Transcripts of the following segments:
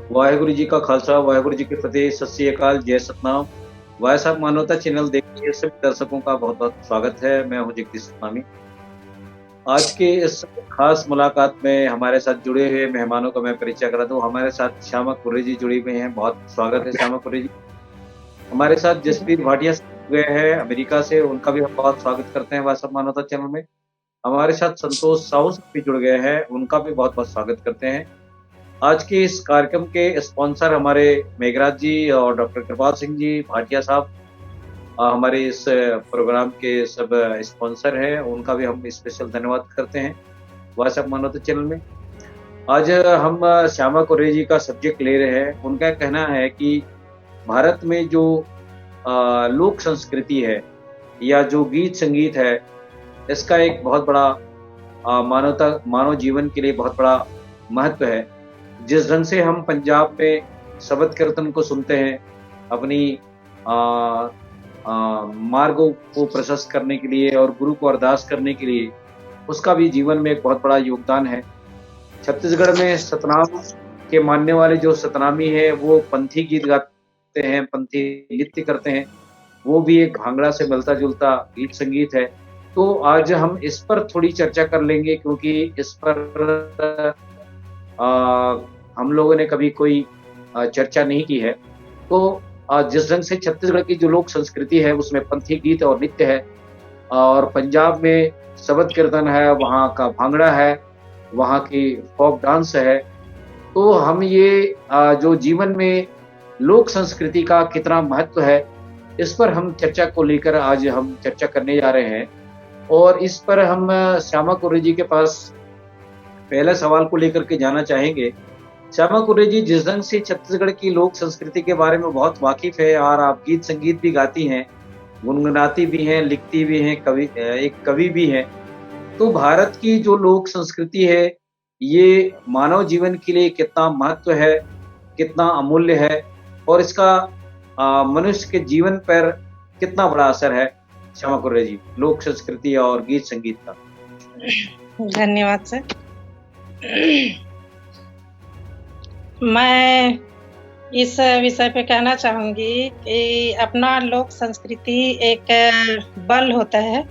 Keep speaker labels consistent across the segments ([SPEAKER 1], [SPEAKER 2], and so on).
[SPEAKER 1] वाहेगुरु जी का खालसा, वाहेगुरु जी की फतेह, सत श्री अकाल, जय सतनाम। वाय साहब मानवता चैनल देखिए सभी दर्शकों का बहुत बहुत स्वागत है। मैं हूं जगदीश सतनामी। आज के इस खास मुलाकात में हमारे साथ जुड़े हुए मेहमानों का मैं परिचय करा दूं। हमारे साथ श्यामा कुर्रे जी जुड़ी हुए हैं। बहुत स्वागत है श्यामा कुर्रे जी। हमारे साथ जसप्रीत भाटिया जुड़े हैं अमेरिका से, उनका भी हम बहुत स्वागत करते हैं वाय साहब मानवता चैनल में। हमारे साथ संतोष साहू भी जुड़ गए हैं, उनका भी बहुत बहुत स्वागत करते हैं। आज के इस कार्यक्रम के स्पॉन्सर हमारे मेघराज जी और डॉक्टर कृपाल सिंह जी भाटिया साहब हमारे इस प्रोग्राम के सब स्पॉन्सर हैं, उनका भी हम स्पेशल धन्यवाद करते हैं व्हाट्सएप मानवता चैनल में। आज हम श्यामा कुर्रे जी का सब्जेक्ट ले रहे हैं। उनका कहना है कि भारत में जो लोक संस्कृति है या जो गीत संगीत है, इसका एक बहुत बड़ा मानव जीवन के लिए बहुत बड़ा महत्व है। जिस ढंग से हम पंजाब में शबद कीर्तन को सुनते हैं अपनी आ, मार्गों को प्रशस्त करने के लिए और गुरु को अरदास करने के लिए, उसका भी जीवन में एक बहुत बड़ा योगदान है। छत्तीसगढ़ में सतनाम के मानने वाले जो सतनामी है वो पंथी गीत गाते हैं, पंथी नृत्य करते हैं। वो भी एक भांगड़ा से मिलता जुलता गीत संगीत है। तो आज हम इस पर थोड़ी चर्चा कर लेंगे, क्योंकि इस पर अ, हम लोगों ने कभी कोई चर्चा नहीं की है। तो जिस ढंग से छत्तीसगढ़ की जो लोक संस्कृति है उसमें पंथी गीत और नृत्य है, और पंजाब में शबद कीर्तन है, वहाँ का भांगड़ा है, वहाँ की फोक डांस है। तो हम ये जो जीवन में लोक संस्कृति का कितना महत्व है, इस पर हम चर्चा को लेकर आज हम चर्चा करने जा रहे हैं। और इस पर हम श्यामा कुर्रे जी के पास पहले सवाल को लेकर के जाना चाहेंगे। श्यामा कुर्रे जी, जिस ढंग से छत्तीसगढ़ की लोक संस्कृति के बारे में बहुत वाकिफ है और आप गीत संगीत भी गाती हैं, गुनगुनाती भी हैं, लिखती भी हैं, एक कवि भी हैं। तो भारत की जो लोक संस्कृति है, ये मानव जीवन के लिए कितना महत्व है, कितना अमूल्य है, और इसका मनुष्य के जीवन पर कितना बड़ा असर है? श्यामा कुर्रे जी, लोक संस्कृति और गीत संगीत का।
[SPEAKER 2] धन्यवाद सर। मैं इस विषय पे कहना चाहूंगी कि अपना लोक संस्कृति एक बल होता है।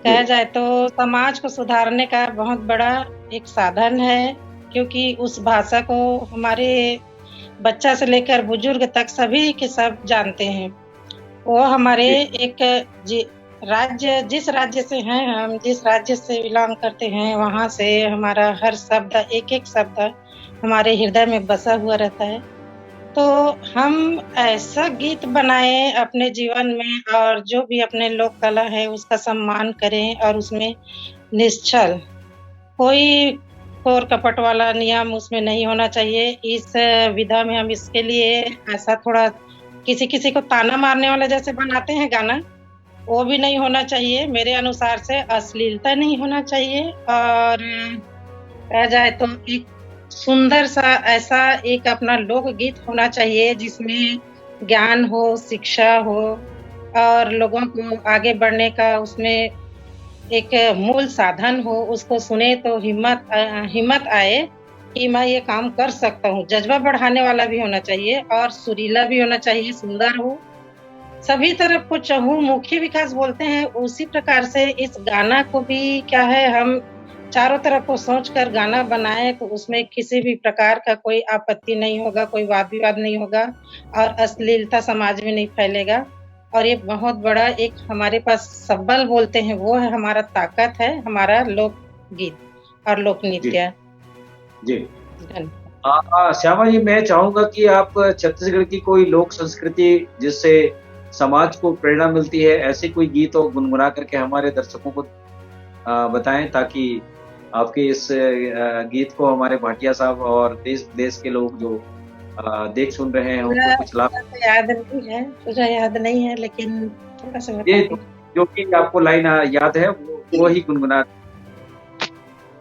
[SPEAKER 2] कहा जाए तो समाज को सुधारने का बहुत बड़ा एक साधन है, क्योंकि उस भाषा को हमारे बच्चा से लेकर बुजुर्ग तक सभी के सब जानते हैं। वो हमारे एक राज्य, जिस राज्य से हैं हम, जिस राज्य से बिलोंग करते हैं, वहाँ से हमारा हर शब्द, एक एक शब्द हमारे हृदय में बसा हुआ रहता है। तो हम ऐसा गीत बनाएं अपने जीवन में, और जो भी अपने लोक कला है उसका सम्मान करें, और उसमें निश्चल कोई शोर कपट वाला नियम उसमें नहीं होना चाहिए। इस विधा में हम इसके लिए ऐसा थोड़ा किसी किसी को ताना मारने वाला जैसे बनाते हैं गाना, वो भी नहीं होना चाहिए। मेरे अनुसार से अश्लीलता नहीं होना चाहिए, और कहा जाए तो एक सुंदर सा ऐसा एक अपना लोकगीत होना चाहिए जिसमें ज्ञान हो, शिक्षा हो, और लोगों को आगे बढ़ने का उसमें एक मूल साधन हो। उसको सुने तो हिम्मत आए कि मैं ये काम कर सकता हूँ। जज्बा बढ़ाने वाला भी होना चाहिए, और सुरीला भी होना चाहिए, सुंदर हो। सभी तरफ को चहुमुखी विकास बोलते हैं, उसी प्रकार से इस गाना को भी क्या है, हम चारों तरफ को सोचकर गाना बनाए तो उसमें किसी भी प्रकार का कोई आपत्ति नहीं होगा, कोई वाद विवाद नहीं होगा, और अश्लीलता समाज में नहीं फैलेगा। और ये बहुत बड़ा एक हमारे पास सबल बोलते हैं, वो है हमारा ताकत है, हमारा लोकगीत और लोक नृत्य।
[SPEAKER 1] जी श्यामा जी, मैं चाहूंगा कि आप छत्तीसगढ़ की कोई लोक संस्कृति जिससे समाज को प्रेरणा मिलती है, ऐसे कोई गीत और गुनगुना करके हमारे दर्शकों को बताएं, ताकि आपके इस गीत को हमारे भाटिया साहब और देश विदेश के लोग जो देख सुन रहे हैं उनको कुछ लाभ।
[SPEAKER 2] याद नहीं है, पूरा याद नहीं है, लेकिन थोड़ा सा
[SPEAKER 1] जो कि आपको लाइन याद है वो ही गुनगुना।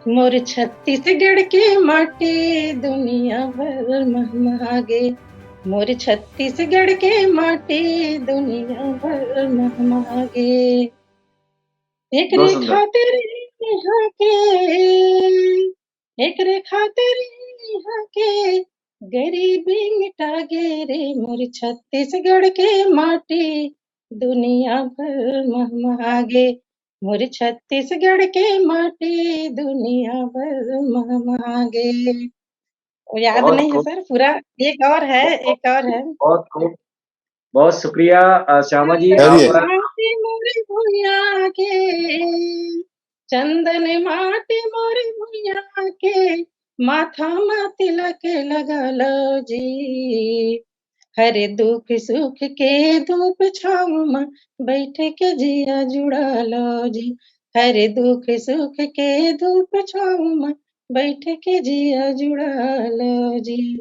[SPEAKER 2] मोर छत्तीसगढ़ के माटी दुनिया भर महमागे, मोर छत्तीसगढ़ के माटी दुनिया भर महमागे। एक रेखा तेरी यहाँ के, एक रेखा तेरी यहाँ के, गरीबी मिटा गे रे मोर छत्तीसगढ़ के माटी, दुनिया भर महमागे। मोर छत्तीसगढ़ के माटी, दुनिया भर महमागे। वो याद
[SPEAKER 1] बहुत
[SPEAKER 2] नहीं है
[SPEAKER 1] खूब,
[SPEAKER 2] सर पूरा।
[SPEAKER 1] बहुत
[SPEAKER 2] एक और
[SPEAKER 1] खूब,
[SPEAKER 2] है।
[SPEAKER 1] बहुत खूब। बहुत शुक्रिया श्यामा जी
[SPEAKER 2] चंदन
[SPEAKER 1] आप।
[SPEAKER 3] खैरिए।
[SPEAKER 2] माटी मोर भुइयां के, चंदन माटी मोर भुइयां के, माथा मा तिलक लगलो जी। हर दुख सुख के धूप छाँव में बैठ के जिया जुड़ालो जी। हर दुख सुख के धूप छाँव में बैठ के जिया जुड़ालो जी।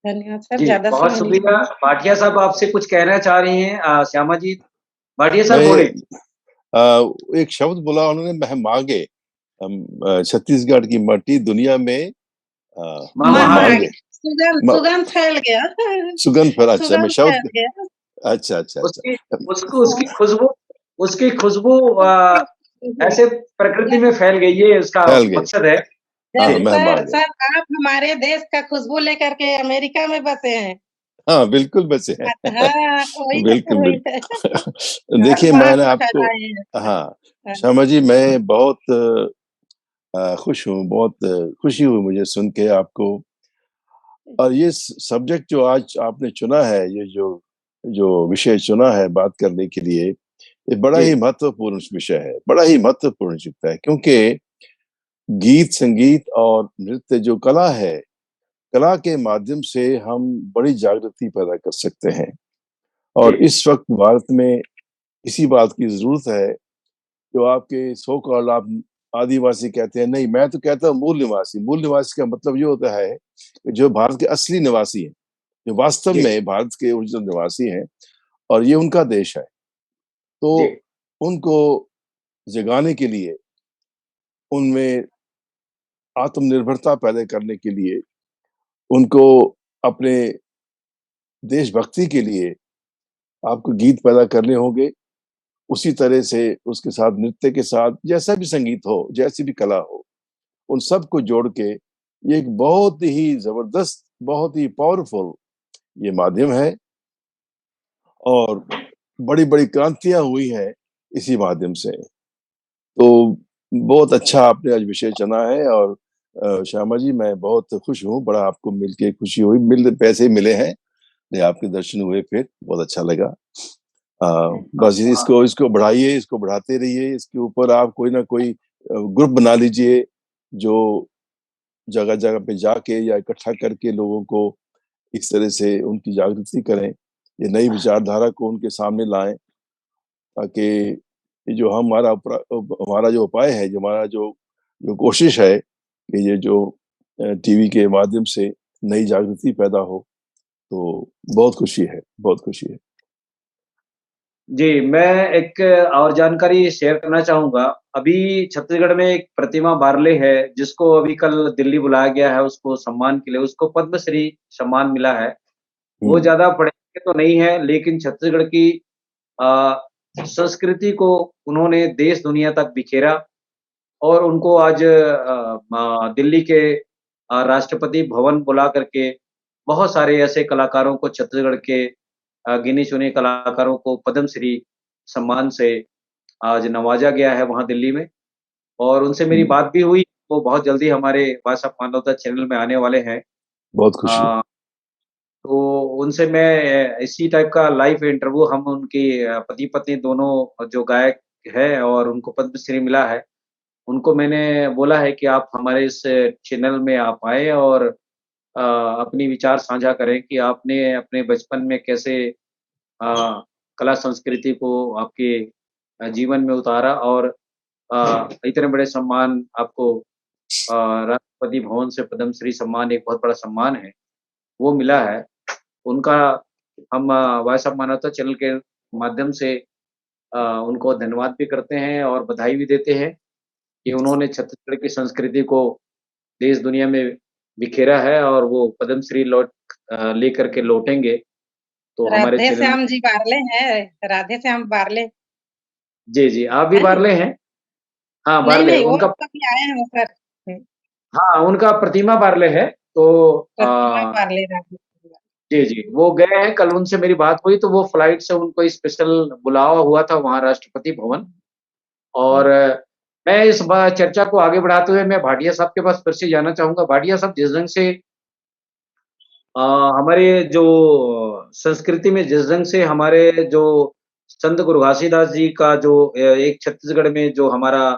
[SPEAKER 2] धन्यवाद सर,
[SPEAKER 1] जी
[SPEAKER 2] ज्यादा
[SPEAKER 1] बहुत
[SPEAKER 2] समय नहीं
[SPEAKER 1] शुक्रिया।
[SPEAKER 2] लूंगी।
[SPEAKER 1] भाटिया साहब आपसे कुछ कहना चाह रही हैं श्यामा जी। भाटिया साहब
[SPEAKER 3] मैं
[SPEAKER 1] बोले।
[SPEAKER 3] एक शब्द बोला उन्होंने, महमागे। छत्तीसगढ़ की मट्टी दुनिया में
[SPEAKER 1] महागे।
[SPEAKER 3] महमागे।
[SPEAKER 2] सुगंध
[SPEAKER 3] म-
[SPEAKER 2] सुगंध फैल गया।
[SPEAKER 3] सुगंध फैला। अच्छा, मैं
[SPEAKER 2] सुगंध फैल
[SPEAKER 3] शब्द।
[SPEAKER 2] गया।
[SPEAKER 3] अच्छा अच्छा
[SPEAKER 1] उसकी
[SPEAKER 3] अच्छा।
[SPEAKER 1] उसको उसकी खुशबू
[SPEAKER 2] जी।
[SPEAKER 1] ऐसे प्रकृति में फैल गई है, उसका
[SPEAKER 3] फैल गई।
[SPEAKER 1] मकसद है।
[SPEAKER 3] हाँ,
[SPEAKER 1] जी
[SPEAKER 2] सर
[SPEAKER 3] महमागे।
[SPEAKER 2] सर आप हमारे देश का खुशबू लेकर के अमेरिका में बसे हैं।
[SPEAKER 3] हाँ, बिल्कुल बचे हैं।
[SPEAKER 2] हाँ,
[SPEAKER 3] बिल्कुल
[SPEAKER 2] वही है।
[SPEAKER 3] बिल्कुल।
[SPEAKER 2] और
[SPEAKER 3] देखिए,
[SPEAKER 2] वहां
[SPEAKER 3] मैंने
[SPEAKER 2] से
[SPEAKER 3] आपको।
[SPEAKER 2] फैलाए हैं।
[SPEAKER 3] हाँ,
[SPEAKER 2] हाँ,
[SPEAKER 3] श्यामा जी, मैं बहुत खुश हूँ, बहुत खुशी हुई मुझे सुन के आपको। और ये सब्जेक्ट जो आज आपने चुना है, ये जो जो विषय चुना है बात करने के लिए, ये बड़ा
[SPEAKER 1] जी
[SPEAKER 3] ही महत्वपूर्ण विषय है, बड़ा ही महत्वपूर्ण चिंता है। क्योंकि गीत संगीत और नृत्य जो कला है, कला के माध्यम से हम बड़ी जागृति पैदा कर सकते हैं।
[SPEAKER 1] जी
[SPEAKER 3] और इस वक्त भारत में इसी बात की जरूरत है। जो आपके सो कॉल्ड आप आदिवासी कहते हैं, नहीं, मैं तो कहता हूँ मूल निवासी। मूल निवासी का मतलब ये होता है कि जो भारत के असली निवासी हैं, जो वास्तव
[SPEAKER 1] जी
[SPEAKER 3] में भारत के ओरिजिनल निवासी हैं, और ये उनका देश है। तो
[SPEAKER 1] जी
[SPEAKER 3] उनको जगाने के लिए, उनमें आत्मनिर्भरता पैदा करने के लिए, उनको अपने देशभक्ति के लिए आपको गीत पैदा करने होंगे। उसी तरह से उसके साथ नृत्य के साथ जैसा भी संगीत हो, जैसी भी कला हो, उन सबको जोड़ के ये एक बहुत ही जबरदस्त, बहुत ही पावरफुल ये माध्यम है। और बड़ी बड़ी क्रांतियां हुई हैं इसी माध्यम से। तो बहुत अच्छा आपने आज विषय चुना है। और श्यामा जी, मैं बहुत खुश हूँ, बड़ा आपको मिलके खुशी हुई। पैसे मिले हैं, नहीं, आपके दर्शन हुए, फिर बहुत अच्छा लगा। बस इसको इसको बढ़ाइए, इसको बढ़ाते रहिए। इसके ऊपर आप कोई ना कोई ग्रुप बना लीजिए, जो जगह जगह पे जाके या इकट्ठा करके लोगों को इस तरह से उनकी जागृति करें, ये नई विचारधारा को उनके सामने लाएं, ताकि ये जो हमारा जो उपाय है, जो हमारा जो जो कोशिश है कि ये जो टीवी के माध्यम से नई जागृति पैदा हो, तो बहुत खुशी है, बहुत खुशी है।
[SPEAKER 1] जी, मैं एक और जानकारी शेयर करना चाहूँगा। अभी छत्तीसगढ़ में एक प्रतिमा बारले है, जिसको अभी कल दिल्ली बुलाया गया है उसको सम्मान के लिए, उसको पद्मश्री सम्मान मिला है। वो
[SPEAKER 3] हम्म।
[SPEAKER 1] ज़्यादा पढ़े-लिखे तो नहीं है, लेकिन छत्तीसगढ़ की अ, संस्कृति को उन्होंने देश-दुनिया तक बिखेरा और उनको आज दिल्ली के राष्ट्रपति भवन बुला कर के बहुत सारे ऐसे कलाकारों को छत्तीसगढ़ के गिने-चुने कलाकारों को पद्मश्री सम्मान से आज नवाजा गया है वहाँ दिल्ली में और उनसे मेरी
[SPEAKER 3] हम्म।
[SPEAKER 1] बात भी हुई। वो बहुत जल्दी हमारे वॉइस ऑफ मानवता चैनल में आने वाले हैं।
[SPEAKER 3] बहुत खुशी।
[SPEAKER 1] अ, तो उनसे मैं इसी टाइप का लाइव इंटरव्यू हम उनकी पति-पत्नी दोनों जो गायक हैं और उनको पद्मश्री मिला है, उनको मैंने बोला है कि आप हमारे इस चैनल में आप आएँ और अपनी विचार साझा करें कि आपने अपने बचपन में कैसे कला संस्कृति को आपके जीवन में उतारा और इतने बड़े सम्मान आपको राष्ट्रपति भवन से पद्मश्री सम्मान एक बहुत बड़ा सम्मान है, वो मिला है। उनका हम वॉइस ऑफ मानवता चैनल के माध्यम से उनको धन्यवाद भी करते हैं और बधाई भी देते हैं कि उन्होंने छत्तीसगढ़ की संस्कृति को देश दुनिया में बिखेरा है और वो पद्मश्री लेकर के लौटेंगे, तो हमारे
[SPEAKER 2] राधे
[SPEAKER 1] चैनल।
[SPEAKER 2] श्याम जी बारले हैं, राधे श्याम बारले।
[SPEAKER 1] जी, जी, आप भी
[SPEAKER 2] है नहीं?
[SPEAKER 1] बारले हैं? हाँ,
[SPEAKER 2] नहीं
[SPEAKER 1] बारले
[SPEAKER 2] नहीं, वो
[SPEAKER 1] उनका।
[SPEAKER 2] कभी आए हैं सर।
[SPEAKER 1] हाँ, उनका प्रतिमा बारले है। तो
[SPEAKER 2] प्रतिमा पाले रानी।
[SPEAKER 1] जी, जी, वो गए हैं, कल उनसे मेरी बात हुई तो वो फ्लाइट से उनको स्पेशल बुलावा हुआ था वहाँ राष्ट्रपति भवन। और मैं इस बा चर्चा को आगे बढ़ाते हुए मैं भाटिया साहब के पास फिर से जाना चाहूँगा। भाटिया साहब जिस ढंग से अ, हमारे जो संस्कृति में जिस ढंग से हमारे जो संत गुरु घासीदास जी का जो एक छत्तीसगढ़ में जो हमारा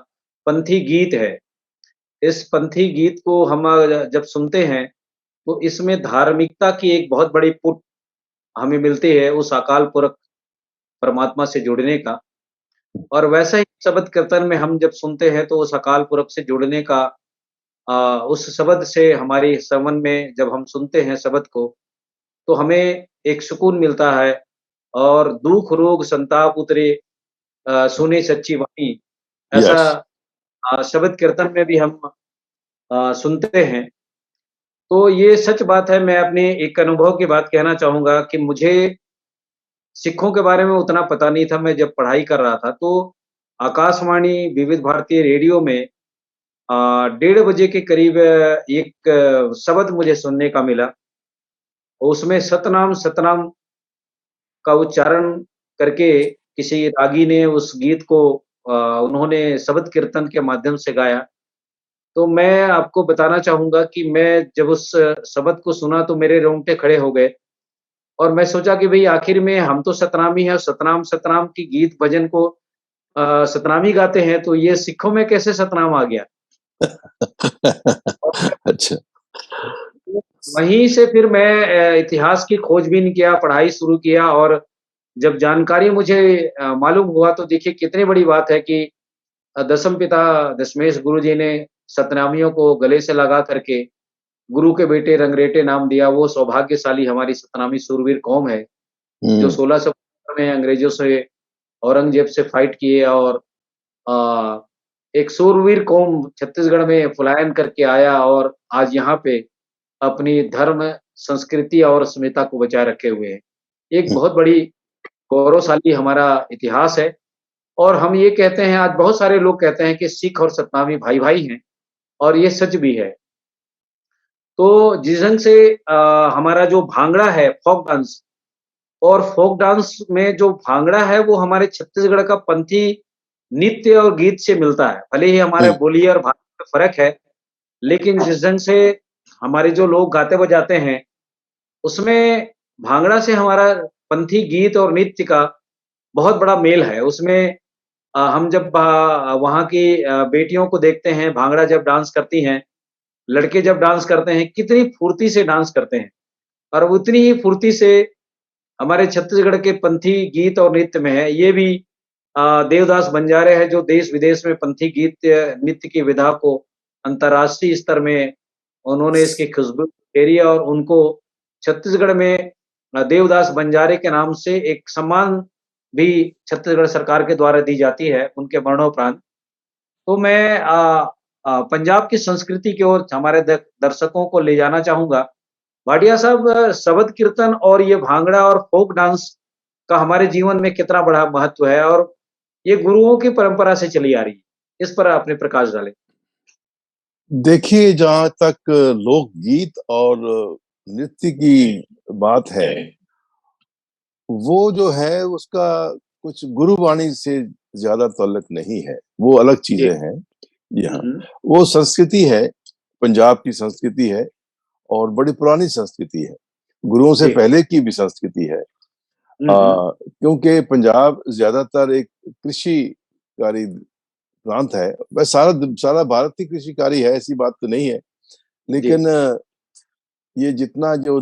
[SPEAKER 1] पंथी गीत है, इस पंथी गीत को हम जब सुनते हैं, तो इसमें धार्मिकता की एक बहुत बड़ी पुट हमें मिलती है उस अकाल पुरख परमात्मा से जुड़ने का। और वैसा ही शबद कीर्तन में हम जब सुनते हैं तो उस अकाल पुरख से जुड़ने का उस शब्द से हमारी श्रवण में जब हम सुनते हैं शब्द को, तो हमें एक सुकून मिलता है और दुःख रोग संताप उतरे सुने सच्ची वाणी, ऐसा
[SPEAKER 3] यस।
[SPEAKER 1] शबद कीर्तन में भी हम सुनते हैं। तो ये सच बात है, मैं अपने एक अनुभव की बात कहना चाहूँगा कि मुझे सिखों के बारे में उतना पता नहीं था, मैं जब पढ़ाई कर रहा था, तो आकाशवाणी विविध भारती रेडियो में 1:30 के करीब एक शब्द मुझे सुनने का मिला। उसमें सतनाम, सतनाम का उच्चारण करके किसी रागी ने उस गीत को अ, उन्होंने शबद कीर्तन के माध्यम से गाया। तो मैं आपको बताना चाहूँगा कि मैं जब उस शब्द को सुना तो मेरे रोंगटे खड़े हो गए और मैं सोचा कि भई आखिर में हम तो सतनामी हैं और सतनाम सतनाम की गीत भजन को सतनामी गाते हैं, तो ये सिखों में कैसे सतनाम आ गया?
[SPEAKER 3] अच्छा।
[SPEAKER 1] वहीं से फिर मैं इतिहास की खोजबीन किया, पढ़ाई शुरू किया और जब जानकारी मुझे मालूम हुआ तो देखिए कितनी बड़ी बात है कि दसम पिता दशमेश गुरु जी ने सतनामियों को गले से लगा करके गुरु के बेटे रंगरेटे नाम दिया। वो सौभाग्यशाली हमारी सतनामी शूरवीर कौम है, जो
[SPEAKER 3] हुँ।
[SPEAKER 1] 1675 में अंग्रेज़ों से औरंगज़ेब से फाइट किए और अ, एक शूरवीर कौम छत्तीसगढ़ में पलायन करके आया और आज यहाँ पे अपनी धर्म, संस्कृति और अस्मिता को बचाए रखे हुए है। एक
[SPEAKER 3] हुँ।
[SPEAKER 1] बहुत बड़ी गौरवशाली हमारा इतिहास है और हम ये कहते हैं आज बहुत सारे लोग कहते हैं कि सिख और सतनामी भाई-भाई हैं और ये सच भी है। तो जिस ढंग से हमारा जो भांगड़ा है फ़ोक डांस और फ़ोक डांस में जो भांगड़ा है वो हमारे छत्तीसगढ़ का पंथी नृत्य और गीत से मिलता है। भले ही हमारे
[SPEAKER 3] हुँ।
[SPEAKER 1] बोली और भाषा में फ़र्क है, लेकिन जिस ढंग से हमारे जो लोग गाते-बजाते हैं, उसमें भांगड़ा से हमारा पंथी गीत और नृत्य का बहुत बड़ा मेल है। उसमें हम जब वहाँ की बेटियों को देखते हैं, भांगड़ा जब डांस करती हैं, लड़के जब डांस करते हैं, कितनी फुर्ती से डांस करते हैं और उतनी ही फुर्ती से हमारे छत्तीसगढ़ के पंथी गीत और नृत्य में है। ये भी देवदास बंजारे हैं जो देश-विदेश में पंथी गीत नृत्य की विधा को अंतर्राष्ट्रीय स्तर में उन्होंने इसकी खुशबू बिखेरी और उनको छत्तीसगढ़ में देवदास बंजारे के नाम से एक सम्मान भी छत्तीसगढ़ सरकार के द्वारा दी जाती है, उनके मरणोपरांत। तो मैं पंजाब की संस्कृति की ओर हमारे दर्शकों को ले जाना चाहूँगा। भाटिया साहब शबद कीर्तन और ये भांगड़ा और फ़ोक डांस का हमारे जीवन में कितना बड़ा महत्व है और ये गुरुओं की परंपरा से चली आ रही है। इस पर आपने प्रकाश डालें।
[SPEAKER 3] देखिए, जहाँ तक लोकगीत और नृत्य की बात है, वो जो है उसका कुछ गुरुवाणी से ज़्यादा ताल्लुक नहीं है, वो अलग
[SPEAKER 1] जी।
[SPEAKER 3] चीज़ें हैं। जी
[SPEAKER 1] हुँ,
[SPEAKER 3] हाँ,
[SPEAKER 1] हुँ।
[SPEAKER 3] वो संस्कृति है, पंजाब की संस्कृति है और बड़ी पुरानी संस्कृति है। गुरुओं से
[SPEAKER 1] जी।
[SPEAKER 3] पहले की भी संस्कृति है।
[SPEAKER 1] हुँ, हुँ।
[SPEAKER 3] क्योंकि पंजाब ज़्यादातर एक कृषिकारी प्रांत है। वैसे सारा भारत ही कृषिकारी है, ऐसी बात तो नहीं है।
[SPEAKER 1] जी।
[SPEAKER 3] लेकिन ये जितना जो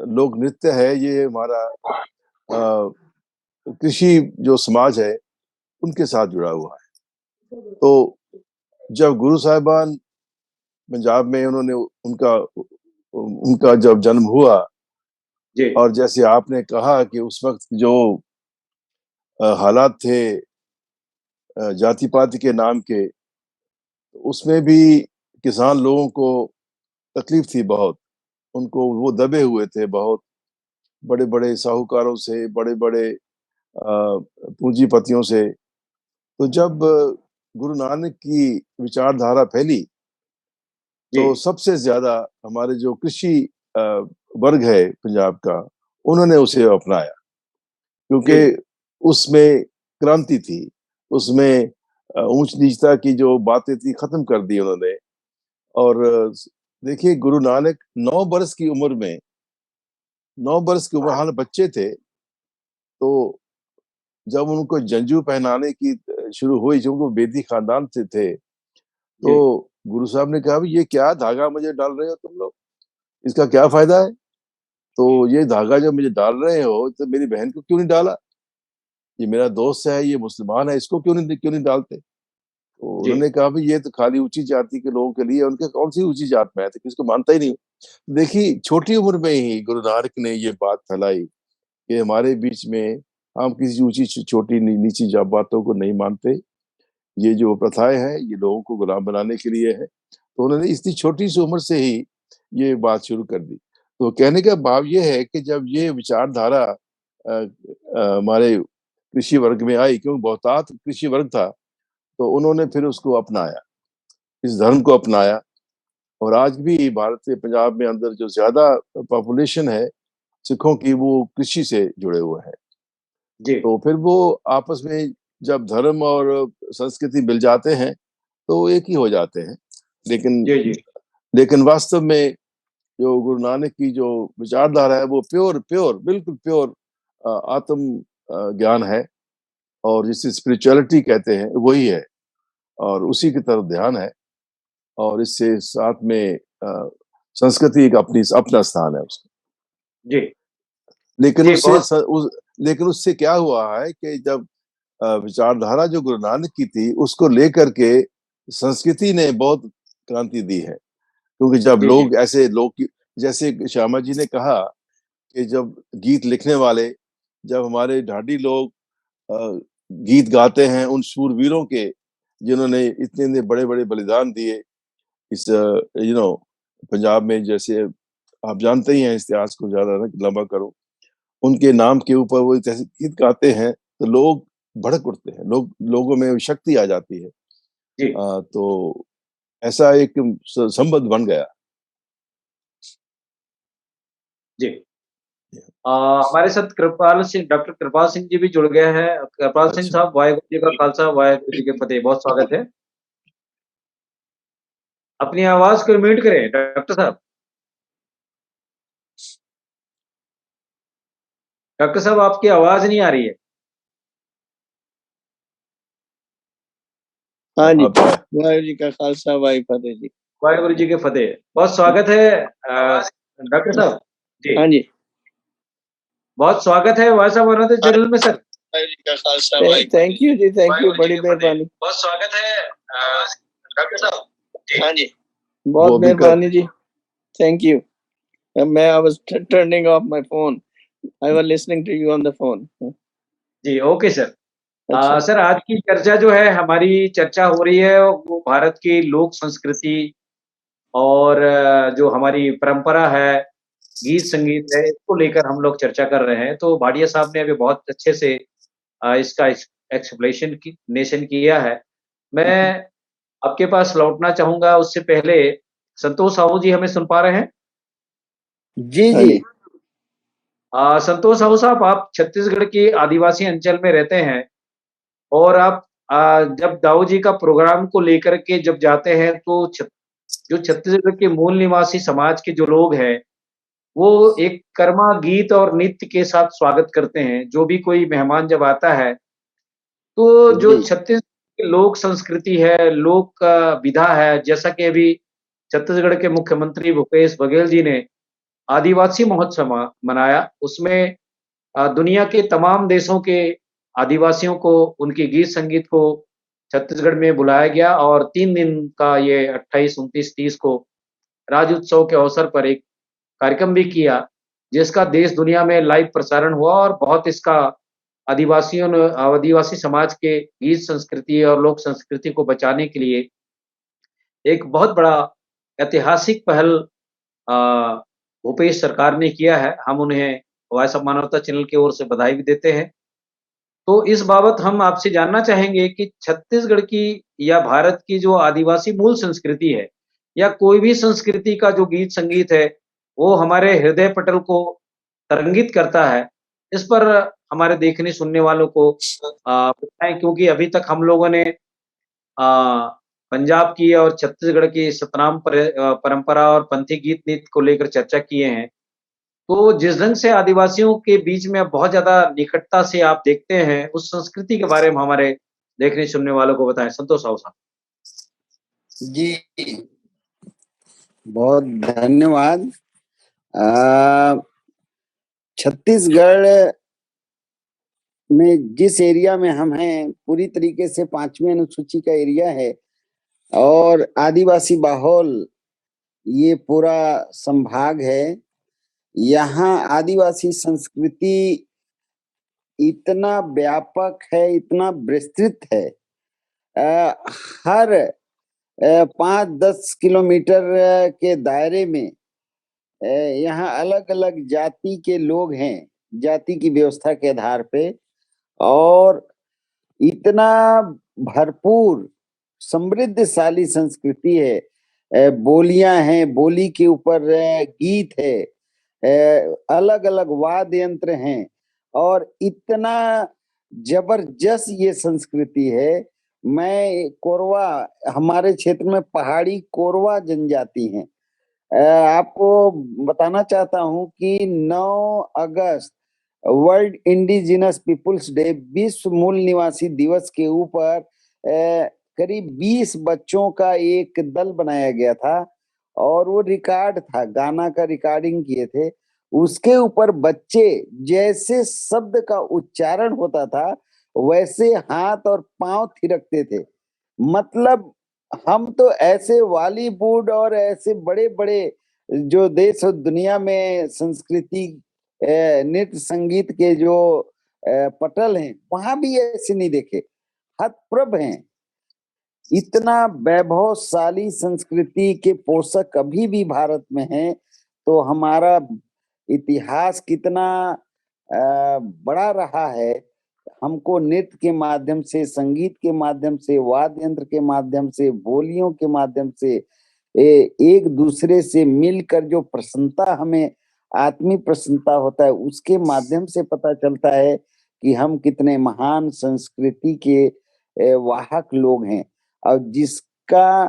[SPEAKER 3] लोक नृत्य है, ये हमारा अ, कृषि जो समाज है, उनके साथ जुड़ा हुआ है। तो जब गुरु साहिबान पंजाब में उन्होंने उनका उनका जब जन्म हुआ
[SPEAKER 1] जी।
[SPEAKER 3] और जैसे आपने कहा कि उस वक़्त जो हालात थे जाति-पाति के नाम के, उसमें भी किसान लोगों को तकलीफ थी बहुत। उनको वो दबे हुए थे बहुत, बड़े-बड़े साहूकारों से, बड़े-बड़े पूंजीपतियों से। तो जब गुरु नानक की विचारधारा फैली, तो सबसे ज्यादा हमारे जो कृषि वर्ग है पंजाब का, उन्होंने उसे अपनाया, क्योंकि उसमें क्रांति थी, उसमें ऊंच नीचता की जो बातें थी खत्म कर दी उन्होंने। और देखिए, गुरु नानक 9 बरस की उम्र में, 9 बरस की उम्र, हाल बच्चे थे, तो जब उनको जंजू पहनाने की शुरू हुई, जो वो बेदी खानदान से थे, तो गुरु साहब ने कहा, ये क्या धागा मुझे डाल रहे हो तुम लोग, इसका क्या फायदा है? तो ये धागा जब मुझे डाल रहे हो तो मेरी बहन को क्यों नहीं डाला? ये मेरा दोस्त है, ये मुसलमान है, इसको क्यों नहीं डालते? तो उन्होंने कहा, भाई ये तो खाली ऊंची जाति के लोगों के लिए, उनके कौन सी ऊंची जात में है, तो किसको मानता ही नहीं हूँ। देखिए, छोटी उम्र में ही गुरु नानक ने ये बात फैलाई कि हमारे बीच में हम किसी ऊंची छोटी नीची बातों को नहीं मानते, ये जो प्रथाएं हैं ये लोगों को गुलाम बनाने के लिए है। तो उन्होंने इतनी छोटी सी उम्र से ही ये बात शुरू कर दी। तो कहने का भाव ये है कि जब ये विचारधारा हमारे कृषि वर्ग में आई, क्योंकि बहुतात कृषि वर्ग था, तो उन्होंने फिर उसको अपनाया, इस धर्म को अपनाया। और आज भी भारत के पंजाब में अंदर जो ज्यादा पॉपुलेशन है सिखों की, वो कृषि से जुड़े हुए हैं। तो फिर वो आपस में जब धर्म और संस्कृति मिल जाते हैं तो एक ही हो जाते हैं। लेकिन वास्तव में जो गुरु नानक की जो विचारधारा है वो प्योर बिल्कुल प्योर आत्म ज्ञान है, और जिसे स्पिरिचुअलिटी कहते हैं वही है, और उसी की तरफ ध्यान है। और इससे साथ में संस्कृति का अपना स्थान है उसका। लेकिन उससे क्या हुआ है कि जब विचारधारा जो गुरु नानक की थी उसको लेकर के संस्कृति ने बहुत क्रांति दी है। क्योंकि जब लोग ऐसे लोग, जैसे श्यामा जी ने कहा कि जब गीत लिखने वाले, जब हमारे ढाडी लोग गीत गाते हैं उन शूरवीरों के जिन्होंने इतने बड़े बड़े बलिदान दिए इस पंजाब में, जैसे आप जानते ही हैं इतिहास को, ज्यादा लंबा करो, उनके नाम के ऊपर वो जैसे गीत गाते हैं तो लोग भड़क उठते हैं, लोगों में शक्ति आ जाती है। तो ऐसा एक संबंध बन गया।
[SPEAKER 1] हमारे साथ डॉक्टर कृपाल सिंह जी भी जुड़ गए हैं। कृपाल सिंह साहब, वाहेगुरु जी का खालसा, वाहेगुरु जी के फतेह, बहुत स्वागत है। अपनी आवाज को म्यूट करें डॉक्टर साहब। डॉक्टर साहब, आपकी आवाज नहीं आ रही है।
[SPEAKER 4] हाँ जी, वाहिगुरु जी का खालसा,
[SPEAKER 1] वाहिगुरु जी के फतेह। बहुत स्वागत है डॉक्टर साहब जी।
[SPEAKER 4] हाँ जी,
[SPEAKER 1] बहुत स्वागत है वॉइस ऑफ अनदर चैनल में सर।
[SPEAKER 4] थैंक यू जी, थैंक यू, बड़ी मेहरबानी।
[SPEAKER 1] बहुत स्वागत है डॉक्टर साहब जी।
[SPEAKER 4] हाँ जी, बहुत मेहरबानी जी, थैंक यू। मैं I was turning off my phone. I was listening to you on the phone.
[SPEAKER 1] जी, ओके सर। सर, आज की चर्चा जो है, हमारी चर्चा हो रही है वो भारत की लोक संस्कृति और जो हमारी परंपरा है, गीत संगीत है, इसको लेकर हम लोग चर्चा कर रहे हैं। तो भाटिया साहब ने अभी बहुत अच्छे से इसका एक्सप्लेनेशन किया है। मैं आपके पास लौटना चाहूंगा, उससे पहले संतोष साहू जी हमें सुन पा रहे हैं?
[SPEAKER 4] जी जी।
[SPEAKER 1] संतोष साहू साहब, आप छत्तीसगढ़ के आदिवासी अंचल में रहते हैं और आप जब दाऊ जी का प्रोग्राम को लेकर के जब जाते हैं तो जो छत्तीसगढ़ के मूल निवासी समाज के जो लोग हैं, वो एक कर्मा गीत और नृत्य के साथ स्वागत करते हैं। जो भी कोई मेहमान जब आता है, तो जो छत्तीसगढ़ की लोक संस्कृति है, लोक विधा है, जैसा कि अभी छत्तीसगढ़ के मुख्यमंत्री भूपेश बघेल जी ने आदिवासी महोत्सव मनाया, उसमें दुनिया के तमाम देशों के आदिवासियों को, उनके गीत संगीत को छत्तीसगढ़ में बुलाया गया और 3 दिन का ये 28, 29, 30 को राज्य उत्सव के अवसर पर एक कार्यक्रम भी किया, जिसका देश दुनिया में लाइव प्रसारण हुआ और बहुत इसका आदिवासी समाज के गीत संस्कृति और लोक संस्कृति को बचाने के लिए एक बहुत बड़ा ऐतिहासिक पहल भूपेश सरकार ने किया है। हम उन्हें वॉइस ऑफ मानवता चैनल की ओर से बधाई भी देते हैं। तो इस बाबत हम आपसे जानना चाहेंगे कि छत्तीसगढ़ की या भारत की जो आदिवासी मूल संस्कृति है, या कोई भी संस्कृति का जो गीत संगीत है, वो हमारे हृदय पटल को तरंगित करता है, इस पर हमारे देखने सुनने वालों को बताएँ, क्योंकि अभी तक हम लोगों ने पंजाब की और छत्तीसगढ़ की सतनाम परंपरा और पंथी गीत नृत्य को लेकर चर्चा किए हैं। तो जिस ढंग से आदिवासियों के बीच में बहुत ज़्यादा निकटता से आप देखते हैं, उस संस्कृति के बारे में हमारे देखने सुनने वालों को बताएँ। संतोष साहू साहब।
[SPEAKER 5] जी, बहुत धन्यवाद। छत्तीसगढ़ में जिस एरिया में हम हैं, पूरी तरीके से 5वीं अनुसूची का एरिया है और आदिवासी बाहुल ये पूरा संभाग है। यहाँ आदिवासी संस्कृति इतना व्यापक है, इतना विस्तृत है। हर 5-10 किलोमीटर के दायरे में यहाँ अलग अलग जाति के लोग हैं, जाति की व्यवस्था के आधार पे, और इतना भरपूर समृद्धशाली संस्कृति है। बोलियां हैं, बोली के ऊपर गीत है, अलग अलग वाद्य यंत्र हैं, और इतना जबरदस्त ये संस्कृति है। मैं कोरवा, हमारे क्षेत्र में पहाड़ी कोरवा जनजाति है। आपको बताना चाहता हूं कि 9 अगस्त वर्ल्ड इंडिजिनस पीपुल्स डे, विश्व मूल निवासी दिवस के ऊपर करीब 20 बच्चों का एक दल बनाया गया था और वो रिकॉर्ड था, गाना का रिकॉर्डिंग किए थे। उसके ऊपर बच्चे जैसे शब्द का उच्चारण होता था वैसे हाथ और पांव थिरकते थे। मतलब हम तो ऐसे बॉलीवुड और ऐसे बड़े बड़े जो देश और दुनिया में संस्कृति नृत्य संगीत के जो पटल हैं, वहां भी ऐसे नहीं देखे। हतप्रभ हैं। इतना वैभवशाली संस्कृति के पोषक अभी भी भारत में हैं, तो हमारा इतिहास कितना बड़ा रहा है। हमको नृत्य के माध्यम से, संगीत के माध्यम से, वाद्य यंत्र के माध्यम से, बोलियों के माध्यम से एक दूसरे से मिलकर जो प्रसन्नता, हमें आत्मीय प्रसन्नता होता है, उसके माध्यम से पता चलता है कि हम कितने महान संस्कृति के वाहक लोग हैं। और जिसका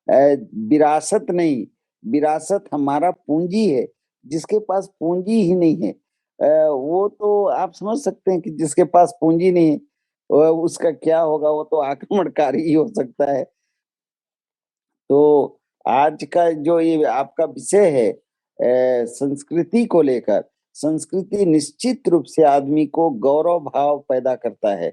[SPEAKER 5] विरासत नहीं, विरासत हमारा पूंजी है। जिसके पास पूंजी ही नहीं है, वो तो आप समझ सकते हैं कि जिसके पास पूंजी नहीं है उसका क्या होगा, वो तो आक्रमणकारी ही हो सकता है। तो आज का जो ये आपका विषय है संस्कृति को लेकर, संस्कृति निश्चित रूप से आदमी को गौरव भाव पैदा करता है,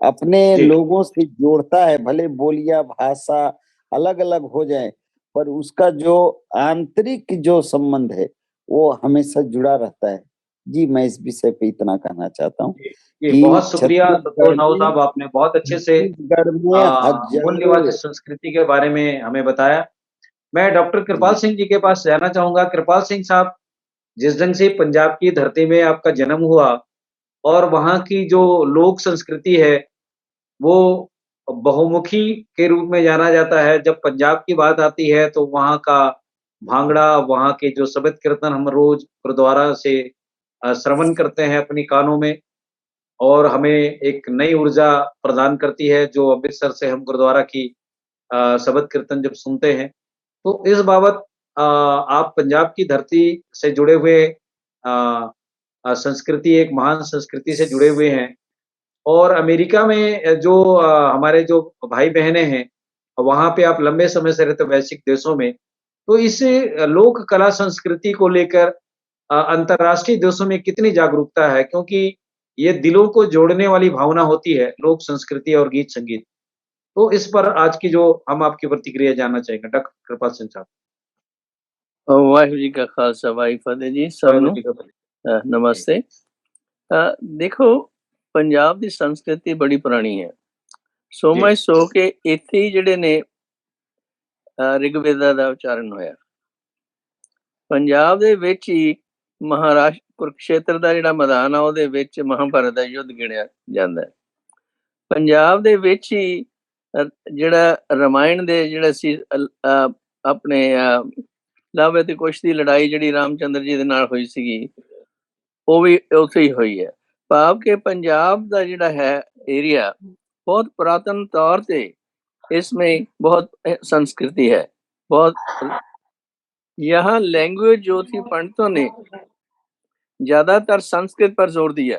[SPEAKER 5] अपने लोगों से जोड़ता है। भले बोलियां भाषा अलग अलग हो जाए, पर उसका जो आंतरिक जो संबंध है वो हमेशा जुड़ा रहता है। जी, मैं इस विषय पे इतना कहना चाहता हूँ।
[SPEAKER 1] बहुत शुक्रिया संतोष साहू साहब, आपने बहुत अच्छे से मूल निवासी संस्कृति के बारे में हमें बताया। मैं डॉक्टर कृपाल सिंह जी के पास जाना चाहूंगा। कृपाल सिंह साहब, जिस ढंग से पंजाब की धरती में आपका जन्म हुआ और वहाँ की जो लोक संस्कृति है वो बहुमुखी के रूप में जाना जाता है। जब पंजाब की बात आती है तो वहाँ का भांगड़ा, वहाँ के जो शबद कीर्तन हम रोज गुरुद्वारा से श्रवण करते हैं अपनी कानों में, और हमें एक नई ऊर्जा प्रदान करती है जो अमृतसर से हम गुरुद्वारा की शबद कीर्तन जब सुनते हैं। तो इस बाबत आप पंजाब की धरती से जुड़े हुए संस्कृति, एक महान संस्कृति से जुड़े हुए हैं, और अमेरिका में जो हमारे जो भाई-बहनें हैं, वहाँ पे आप लंबे समय से रहते वैश्विक देशों में, तो इस लोक कला संस्कृति को लेकर अंतर्राष्ट्रीय देशों में कितनी जागरूकता है? क्योंकि ये दिलों को जोड़ने वाली भावना होती है, लोक संस्कृति और गीत संगीत। तो इस पर आज की जो हम आपकी प्रतिक्रिया जानना चाहेंगे, डॉक्टर कृपाल सिंह साहब।
[SPEAKER 4] वाहिगुरू जी का खालसा, वाहिगुरू फतेह जी। सबनों नमस्ते। देखो, पंजाब की संस्कृति बड़ी पुरानी है। सो मैं सो के इत्थे ही जिहड़े ने ऋग्वेदा दा उच्चारण होया। पंजाब दे विच ही महाराष्ट्र कुरुक्षेत्र दा जिहड़ा मैदान आ ਉਹਦੇ ਵਿੱਚ महाभारत ਦਾ युद्ध गिणिया ਜਾਂਦਾ है। पंजाब दे विच ही ਜਿਹੜਾ ਰਾਮਾਇਣ ਦੇ ਜਿਹੜਾ ਸੀ ਆਪਣੇ ਲਾਵੇ ਤੇ ਕੁਸ਼ ਦੀ ਲੜਾਈ ਜਿਹੜੀ ਰਾਮਚੰਦਰ ਜੀ ਦੇ ਨਾਲ ਹੋਈ ਸੀਗੀ ਉਹ ਵੀ ਉੱਥੇ ਹੀ ਹੋਈ ਹੈ। ਭਾਵ ਕਿ ਪੰਜਾਬ ਦਾ ਜਿਹੜਾ ਹੈ एरिया बहुत पुरातन तौर से इसमें बहुत संस्कृति है, बहुत। यहाँ लैंग्वेज जो थी पंडितों ने ज्यादातर संस्कृत पर जोर दिया,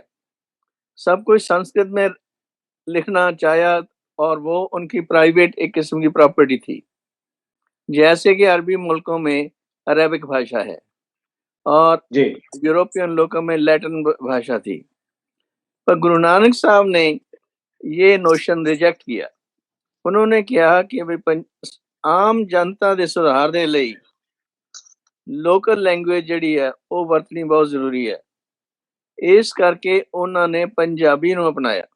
[SPEAKER 4] सब कुछ संस्कृत में लिखना चाहा और वो उनकी प्राइवेट एक किस्म की प्रॉपर्टी थी। जैसे कि अरबी मुल्कों में अरेबिक भाषा है और यूरोपियन लोगों में लैटिन भाषा थी। पर गुरु नानक साहब ने ये नोशन रिजेक्ट किया। उन्होंने कहा कि भाई आम जनता के सुधार के लिए लोकल लैंग्वेज जिहड़ी है वो वरतनी बहुत जरूरी है। इस करके उन्होंने पंजाबी नूं अपनाया,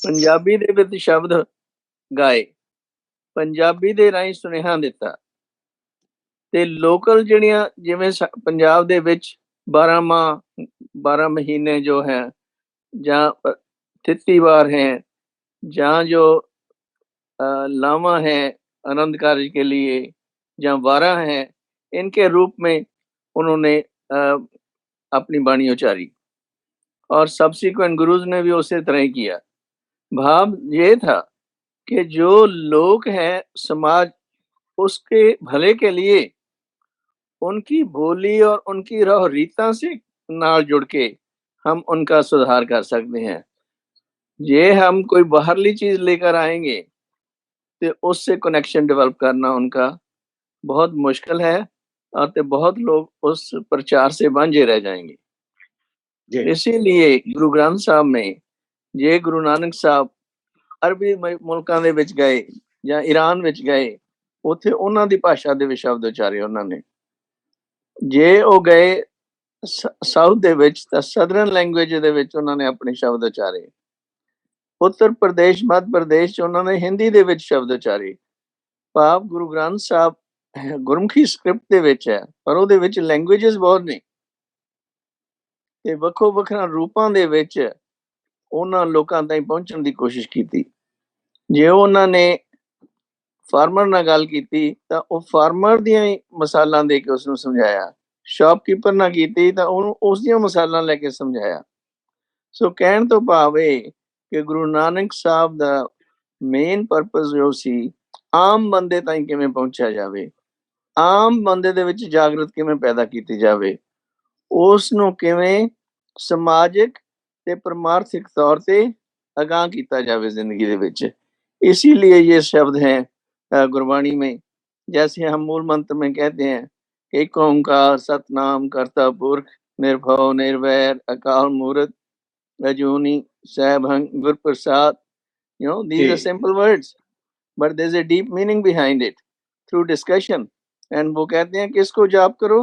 [SPEAKER 4] पंजाबी दे विच शब्द गाए, पंजाबी दे राहीं सुनेहा दिता ते लोकल जिहड़ियां जिवें पंजाब दे विच 12 माह 12 महीने जो है जां 33 बार हैं जां जो लामा है आनंद कार्य के लिए या 12 हैं, इनके रूप में उन्होंने अपनी वाणी उचारी और सब्सिक्वेंट गुरुज ने भी उसी तरह ही किया। भाव ये था कि जो लोग हैं समाज उसके भले के लिए उनकी बोली और उनकी रह रीता से नाल जुड़ के हम उनका सुधार कर सकते हैं। ये हम कोई बाहरली चीज लेकर आएंगे तो उससे कनेक्शन डेवलप करना उनका बहुत मुश्किल है और तो बहुत लोग उस प्रचार से वांझे रह जाएंगे। इसीलिए गुरु ग्रंथ साहब में जे गुरु नानक साहब अरबी मुल्कां दे विच गए या ईरान विच गए उत्थे उन्हां दी भाषा दे विच शब्द उचारे उन्होंने। जे वो गए साउथ दे विच तां सदਰਨ लैंग्वेज दे विच उन्होंने अपने शब्द उचारे। उत्तर प्रदेश मध्य प्रदेश च उन्होंने हिंदी दे विच शब्द उचारे। भाव गुरु ग्रंथ साहब गुरमुखी स्क्रिप्ट दे विच है पर ਉਹਦੇ ਵਿੱਚ लैंग्वेजेस बहुत ने ਤੇ ਵੱਖੋ ਵੱਖਰਾ ਰੂਪਾਂ ਦੇ ਵਿੱਚ ਉਹਨਾਂ ਲੋਕਾਂ ਤਾਈਂ ਪਹੁੰਚਣ ਦੀ ਕੋਸ਼ਿਸ਼ ਕੀਤੀ। ਜੇ ਉਹਨਾਂ ਨੇ ਫਾਰਮਰ ਨਾਲ ਗੱਲ ਕੀਤੀ ਤਾਂ ਉਹ ਫਾਰਮਰ ਦੀਆਂ ਹੀ ਮਿਸਾਲਾਂ ਦੇ ਕੇ ਉਸ ਨੂੰ ਸਮਝਾਇਆ, ਸ਼ਾਪਕੀਪਰ ਨਾਲ ਕੀਤੀ ਤਾਂ ਉਹਨੂੰ ਉਸ ਦੀਆਂ ਮਿਸਾਲਾਂ ਲੈ ਕੇ ਸਮਝਾਇਆ। ਸੋ ਕਹਿਣ ਤੋਂ ਭਾਵ ਇਹ ਕਿ ਗੁਰੂ ਨਾਨਕ ਸਾਹਿਬ ਦਾ ਮੇਨ ਪਰਪਸ ਜੋ ਸੀ ਆਮ ਬੰਦੇ ਤਾਈਂ ਕਿਵੇਂ ਪਹੁੰਚਿਆ ਜਾਵੇ, ਆਮ ਬੰਦੇ ਦੇ ਵਿੱਚ ਜਾਗਰਤ ਕਿਵੇਂ ਪੈਦਾ ਕੀਤੀ ਜਾਵੇ, ਉਸ ਨੂੰ ਕਿਵੇਂ ਸਮਾਜਿਕ ਤੇ परमार्थिक तौर पे आगाह किया जाए जिंदगी दे विच। इसीलिए ये शब्द हैं गुरबाणी में, जैसे हम मूल मंत्र में कहते हैं कि एक ओंकार सतनाम करता पुरख निर्भव निर्वैर अकाल मूर्त अजूनी सहभंग गुर प्रसाद। You know, these are simple words, but there's a deep meaning behind it through discussion. And वो कहते हैं कि इसको जाप करो,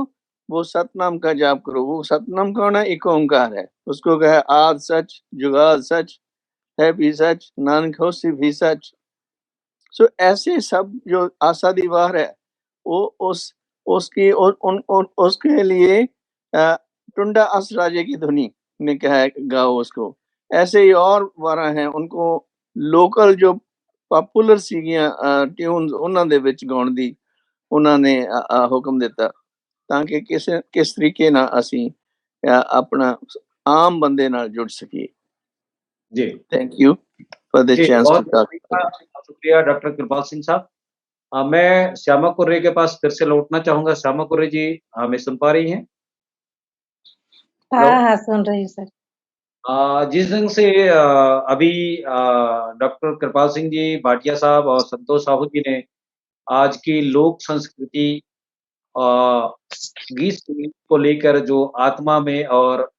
[SPEAKER 4] वो सतनाम का जाप करो। वो सतनाम कौन है? एक ओंकार है। उसको कहे आद सच जुगाद सच है भी सच नानक होसी भी सच। सो ऐसे सब जो आशा दीवार है वो उसकी उसके लिए टुंडा अस राजे की धुनी में कहा है गाओ उसको। ऐसे ही और वारा हैं उनको लोकल जो पॉपुलर सीगियां ट्यून्स उन्हां दे विच गाउण दी उन्हां ने हुक्म दिता ताकि किस तरीके ना असी अपना आम बंदे नाल जुड़ सकिए।
[SPEAKER 1] जी
[SPEAKER 4] thank you for the chance to talk.
[SPEAKER 1] शुक्रिया डॉक्टर कृपाल सिंह साहब। मैं श्यामा कुर्रे के पास फिर से लौटना चाहूंगा। श्यामा कुर्रे जी हमें सुन पा रही हैं?
[SPEAKER 2] हाँ सुन रही हूँ सर।
[SPEAKER 1] जिस ढंग से अभी डॉक्टर कृपाल सिंह जी भाटिया साहब और संतोष साहू जी ने आज की लोक संस्कृति गीत संगीत को लेकर जो आत्मा में और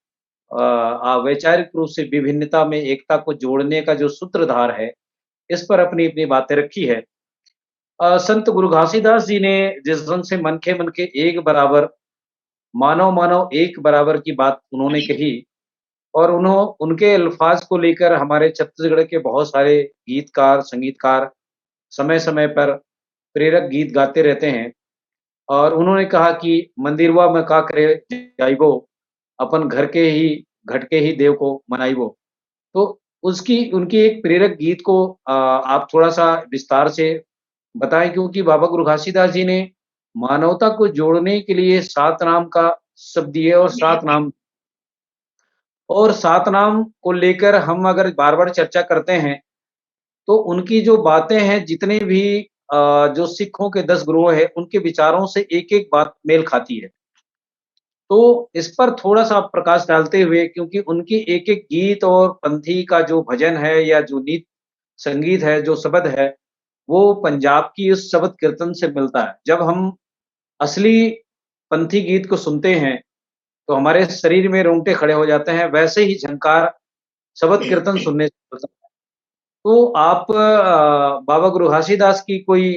[SPEAKER 1] वैचारिक रूप से विभिन्नता में एकता को जोड़ने का जो सूत्रधार है, इस पर अपनी अपनी बातें रखी है। संत गुरु घासीदास जी ने जिस ढंग से मन के एक बराबर मानव मानव एक बराबर की बात उन्होंने कही और उनके अल्फाज को लेकर हमारे छत्तीसगढ़ के बहुत सारे गीतकार संगीतकार समय समय पर प्रेरक गीत गाते रहते हैं। और उन्होंने कहा कि मंदिरवा में का करे जाइबो अपन घर के ही घट के ही देव को मनाइबो। तो उनकी एक प्रेरक गीत को आप थोड़ा सा विस्तार से बताएं, क्योंकि बाबा गुरु घासीदास जी ने मानवता को जोड़ने के लिए 7 नाम का शब्द दिए और 7 नाम, और 7 नाम को लेकर हम अगर बार-बार चर्चा करते हैं, तो उनकी जो बातें हैं, जितने भी जो सिखों के 10 गुरुओं हैं, उनके विचारों से एक-एक बात मेल खाती है। तो इस पर थोड़ा-सा प्रकाश डालते हुए, क्योंकि उनकी एक-एक गीत और पंथी का जो भजन है या जो गीत संगीत है, जो शब्द है, वो पंजाब की उस शब्द कीर्तन से मिलता है। जब हम असली पंथी गीत को सुनते हैं, तो हमारे शरीर में रोंगटे खड़े हो जाते हैं, वैसे ही झंकार शब्द कीर्तन सुनने से मिलता है। तो आप बाबा गुरु घासीदास की कोई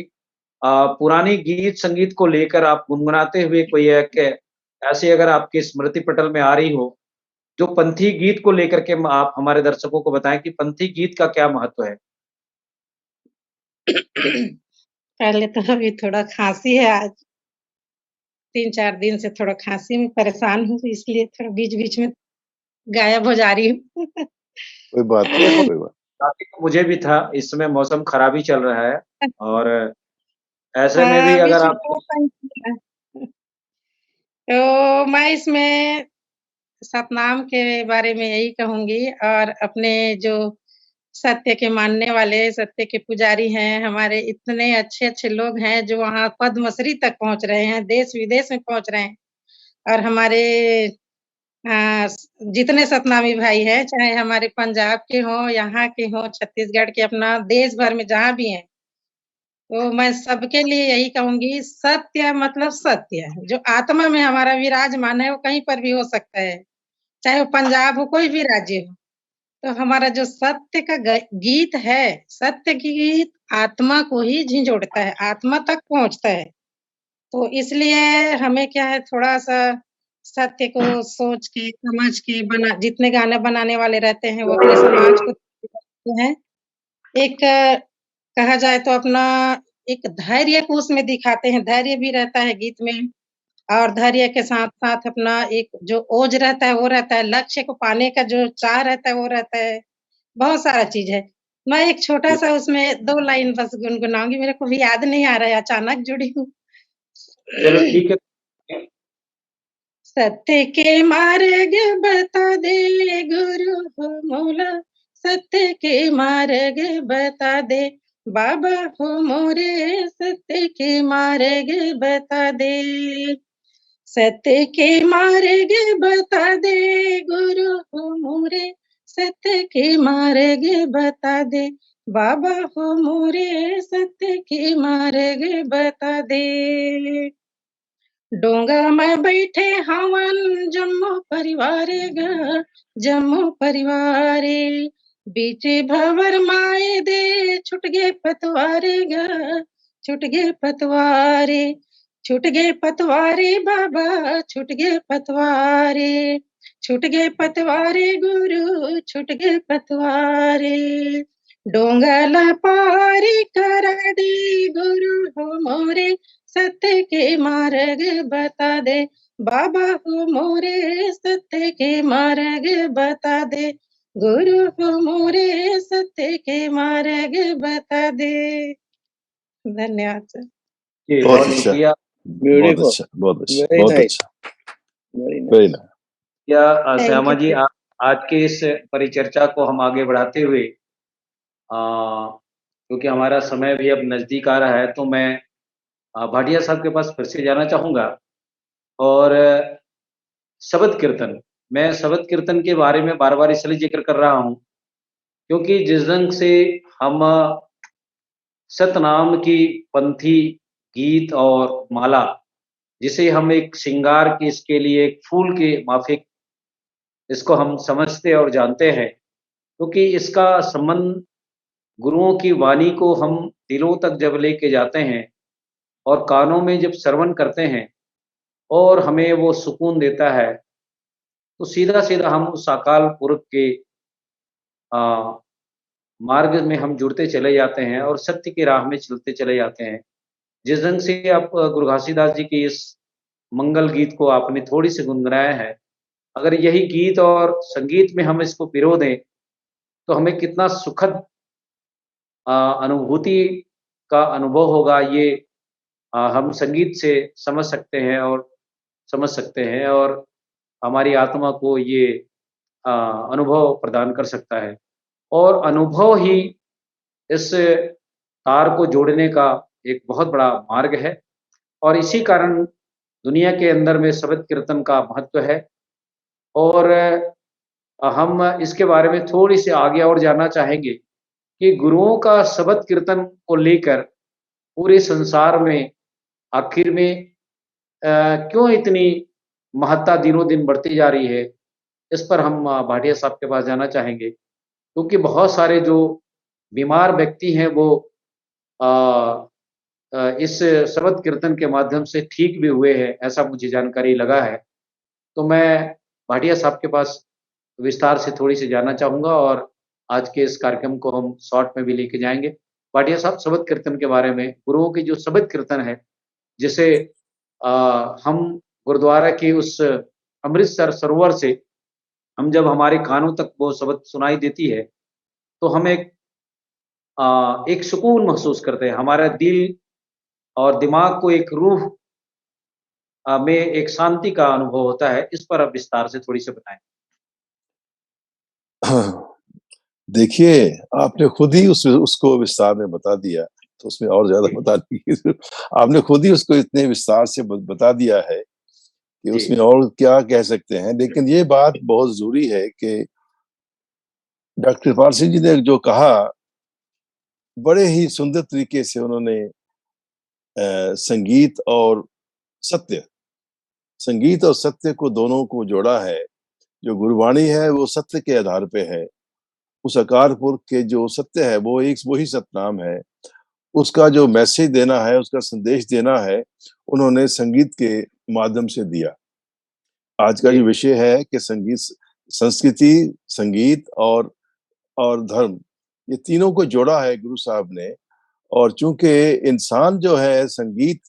[SPEAKER 1] पुरानी गीत संगीत को लेकर आप गुनगुनाते हुए कोई एक ऐसी अगर आपकी स्मृति पटल में आ रही हो, जो पंथी गीत को लेकर के आप हमारे दर्शकों को बताएँ कि पंथी गीत का क्या महत्व है?
[SPEAKER 2] पहले तो अभी थोड़ा खाँसी है आज, 3-4 दिन से थोड़ा खाँसी में परेशान हूँ, इसलिए थोड़ा बीच-बीच में गायब हो जा रही हूँ।
[SPEAKER 3] कोई बात नहीं,
[SPEAKER 1] देखो,
[SPEAKER 3] कोई बात।
[SPEAKER 1] खाँसी तो मुझे भी था, इस समय मौसम खराब ही चल रहा है और ऐसे में भी
[SPEAKER 2] हाँ,
[SPEAKER 1] अगर
[SPEAKER 2] बीच में
[SPEAKER 1] आप
[SPEAKER 2] थोड़ा खाँसी है। तो मैं इसमें सतनाम के बारे में यही कहूँगी और अपने जो सत्य के मानने वाले, सत्य के पुजारी हैं, हमारे इतने अच्छे-अच्छे लोग हैं जो वहाँ पद्मश्री तक पहुँच रहे हैं, देश-विदेश में पहुँच रहे हैं और हमारे जितने सतनामी भाई हैं, चाहे हमारे पंजाब के हों, यहाँ के हों, छत्तीसगढ़ के, अपना देश भर में जहाँ भी हैं, तो मैं सबके लिए यही कहूँगी, सत्य मतलब सत्य। जो आत्मा में हमारा विराजमान है, वो कहीं पर भी हो सकता है, चाहे वो पंजाब हो, कोई भी राज्य हो। तो हमारा जो सत्य का गीत है, सत्य की गीत आत्मा को ही झिंझोड़ता है, आत्मा तक पहुँचता है। तो इसलिए हमें क्या है, थोड़ा-सा सत्य को सोच के, समझ के बना जितने गाने बनाने वाले रहते हैं, वो अपने समाज को दिखाते हैं। एक कहा जाए तो अपना एक धैर्य को उसमें दिखाते हैं, धैर्य भी रहता है गीत में और धैर्य के साथ-साथ अपना एक जो ओज रहता है, वो रहता है, लक्ष्य को पाने का जो चाह रहता है, वो रहता है। बहुत सारा चीज़ है। मैं एक छोटा-सा उसमें 2 लाइन बस गुनगुनाऊँगी, मेरे को भी याद नहीं आ रहा है, अचानक जुड़ी हूँ।
[SPEAKER 1] चलो ठीक है।
[SPEAKER 2] सत्य के मार्ग बता दे गुरु हो मौला, सत्य के मार्ग बता दे बाबा हो मोरे, सत्य के मार्ग बता दे। सत्य के मार्ग बता दे गुरु हो मोरे, सत्य के मार्ग बता दे बाबा हो मोरे, सत्य के मार्ग बता दे। डोंगा में बैठे हवन जम्मू परिवार ग, जम्मू परिवार बीचे भवर माए दे, छुट गे पतवारे ग, छुट गे पतवारे, छुट गे पतवारे बाबा, छुट गे पतवारे, छुट गे पतवारे गुरु, छुट गे पतवारे। डोंगला पारी करा दे गुरु हो मोरे, सत्य के मार्ग बता दे बाबा हो मोरे, सत्य के मार्ग बता दे गुरु हो मोरे, सत्य के मार्ग बता दे। धन्यवाद सर।
[SPEAKER 1] जी,
[SPEAKER 3] बहुत
[SPEAKER 1] बहुत
[SPEAKER 3] अच्छा,
[SPEAKER 1] शुक्रिया।
[SPEAKER 3] बहुत
[SPEAKER 4] ब्यूटीफुल,
[SPEAKER 3] अच्छा, बहुत अच्छा,
[SPEAKER 4] वेरी
[SPEAKER 3] बहुत
[SPEAKER 4] नाइस,
[SPEAKER 3] अच्छा,
[SPEAKER 4] वेरी
[SPEAKER 3] वेरी
[SPEAKER 4] नाइस।
[SPEAKER 3] नाइस।
[SPEAKER 1] क्या
[SPEAKER 2] थैंक
[SPEAKER 1] श्यामा
[SPEAKER 2] यू
[SPEAKER 1] जी,
[SPEAKER 2] सर।
[SPEAKER 1] आज की इस परिचर्चा को हम आगे बढ़ाते हुए क्योंकि हमारा समय भी अब नज़दीक आ रहा है, तो मैं भाटिया साहब के पास फिर से जाना चाहूँगा और शबद कीर्तन, मैं शबद कीर्तन के बारे में बार-बार इसलिए ज़िक्र कर रहा हूँ, क्योंकि जिस ढंग से हम सतनाम की पंथी गीत और माला, जिसे हम एक श्रृंगार की इसके लिए एक फूल के माफ़िक इसको हम समझते और जानते हैं, क्योंकि इसका संबंध गुरुओं की वाणी को हम दिलों तक जब लेके जाते हैं और कानों में जब श्रवण करते हैं और हमें वो सुकून देता है, तो सीधा-सीधा हम उस अकाल पुरख के अ, मार्ग में हम जुड़ते चले जाते हैं और सत्य की राह में चलते चले जाते हैं। जिस ढंग से आप गुरु घासीदास जी के इस मंगल गीत को आपने थोड़ी-सी गुनगुनाया है, अगर यही गीत और संगीत में हम इसको पिरो दें, तो हमें कितना सुखद अनुभूति का अनुभव होगा ये हम संगीत से समझ सकते हैं और हमारी आत्मा को ये अनुभव प्रदान कर सकता है और अनुभव ही इस तार को जोड़ने का एक बहुत बड़ा मार्ग है और इसी कारण दुनिया के अंदर में शबद कीर्तन का महत्व है और हम इसके बारे में थोड़ी-सी आगे और जानना चाहेंगे कि गुरुओं का शबद कीर्तन को लेकर पूरे संसार में आखिर में क्यों इतनी महत्ता दिनों-दिन बढ़ती जा रही है? इस पर हम भाटिया साहब के पास जाना चाहेंगे क्योंकि बहुत सारे जो बीमार व्यक्ति हैं वो अ इस शबद कीर्तन के माध्यम से ठीक भी हुए हैं, ऐसा मुझे जानकारी लगा है। तो मैं भाटिया साहब के पास विस्तार से थोड़ी-सी जानना चाहूँगा और आज के इस कार्यक्रम को हम शॉर्ट में भी लेके जाएँगे। भाटिया साहब शबद कीर्तन के बारे में, गुरुओं की जो शबद कीर्तन है, जिसे हम गुरुद्वारा की उस अमृतसर सरोवर से हम जब हमारे कानों तक वो शबद सुनाई देती है, तो हम एक सुकून महसूस करते हैं। हमारा दिल और दिमाग को एक रूह में एक शांति का अनुभव होता है। इस पर आप विस्तार से थोड़ी-सी बताएँ।
[SPEAKER 3] हाँ, देखिए, आपने खुद ही उसको विस्तार में बता दिया, तो उसमें और ज़्यादा बताने की आपने खुद ही उसको इतने विस्तार से बता दिया है कि उसमें
[SPEAKER 1] जी,
[SPEAKER 3] और क्या कह सकते हैं। लेकिन ये बात बहुत ज़रूरी है कि डॉक्टर कृपाल सिंह जी ने जो कहा, बड़े ही सुंदर तरीके से उन्होंने संगीत और सत्य संगीत और सत्य को दोनों को जोड़ा है। जो गुरबाणी है वो सत्य के आधार पे है। उस अकाल पुरख के जो सत्य है वो वही सतनाम है। उसका जो मैसेज देना है, उसका संदेश देना है, उन्होंने संगीत के माध्यम से दिया। आज का
[SPEAKER 1] जी,
[SPEAKER 3] जो विषय है कि संस्कृति, संगीत और धर्म, ये तीनों को जोड़ा है गुरु साहब ने। और चूँकि इंसान जो है संगीत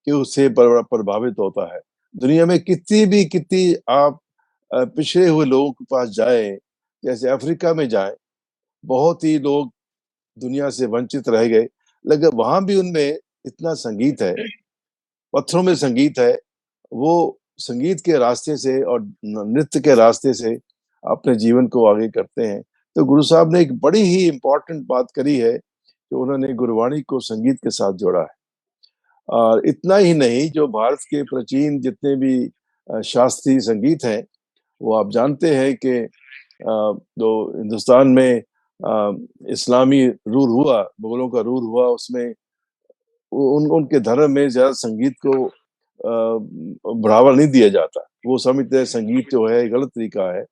[SPEAKER 3] के उससे प्रभावित होता है। दुनिया में कितनी आप पिछड़े हुए लोगों के पास जाएँ, जैसे अफ्रीका में जाएँ, बहुत ही लोग दुनिया से वंचित रह गए, लेकिन वहाँ भी उनमें इतना संगीत है, पत्थरों में संगीत है, वो संगीत के रास्ते से और नृत्य के रास्ते से अपने जीवन को आगे करते हैं। तो गुरु साहब ने एक बड़ी ही इम्पोर्टेंट बात करी है कि उन्होंने गुरबाणी को संगीत के साथ जोड़ा है। और इतना ही नहीं, जो भारत के प्राचीन जितने भी शास्त्रीय संगीत हैं, वो आप जानते हैं कि जो हिंदुस्तान में इस्लामी रूल हुआ, मुगलों का रूल हुआ, उसमें उनके धर्म में ज़्यादा संगीत को बढ़ावा नहीं दिया जाता। वो समझते हैं संगीत जो है गलत तरीका है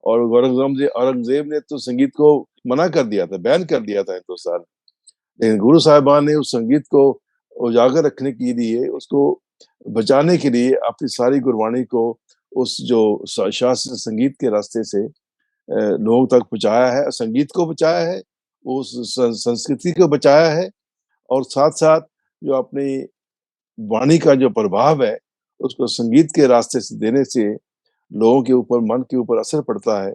[SPEAKER 3] और औरंगज़ेब ने तो संगीत को मना कर दिया था, बैन कर दिया था हिंदुस्तान में। लेकिन गुरु साहिबान ने उस संगीत को उजागर रखने के लिए, उसको बचाने के लिए अपनी सारी गुरबाणी को उस जो शास्त्रीय संगीत के रास्ते से लोगों तक पहुँचाया है, संगीत को बचाया है, उस संस्कृति को बचाया है और साथ-साथ जो अपनी वाणी का जो प्रभाव है, उसको संगीत के रास्ते से देने से लोगों के ऊपर, मन के ऊपर असर पड़ता है।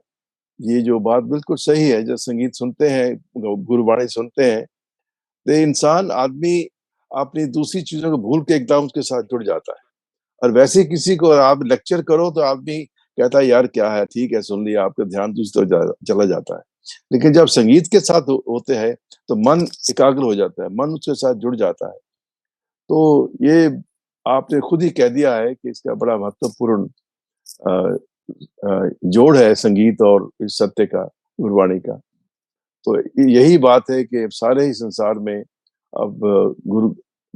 [SPEAKER 3] ये जो बात बिल्कुल सही है, जब संगीत सुनते हैं, गुरबाणी सुनते हैं, तो इंसान आदमी अपनी दूसरी चीज़ों को भूल के एकदम उसके साथ जुड़ जाता है। और वैसे किसी को आप लेक्चर करो तो आदमी कहता है यार क्या है, ठीक है सुन लिया, आपका ध्यान दूसरी तरफ चला जाता है। लेकिन जब संगीत के साथ होते हैं तो मन एकाग्र हो जाता है, मन उसके साथ जुड़ जाता है। तो ये आपने खुद ही कह दिया है कि इसका बड़ा महत्वपूर्ण अ जोड़ है संगीत और इस सत्य का, गुरबाणी का। तो यही बात है कि सारे ही संसार में अब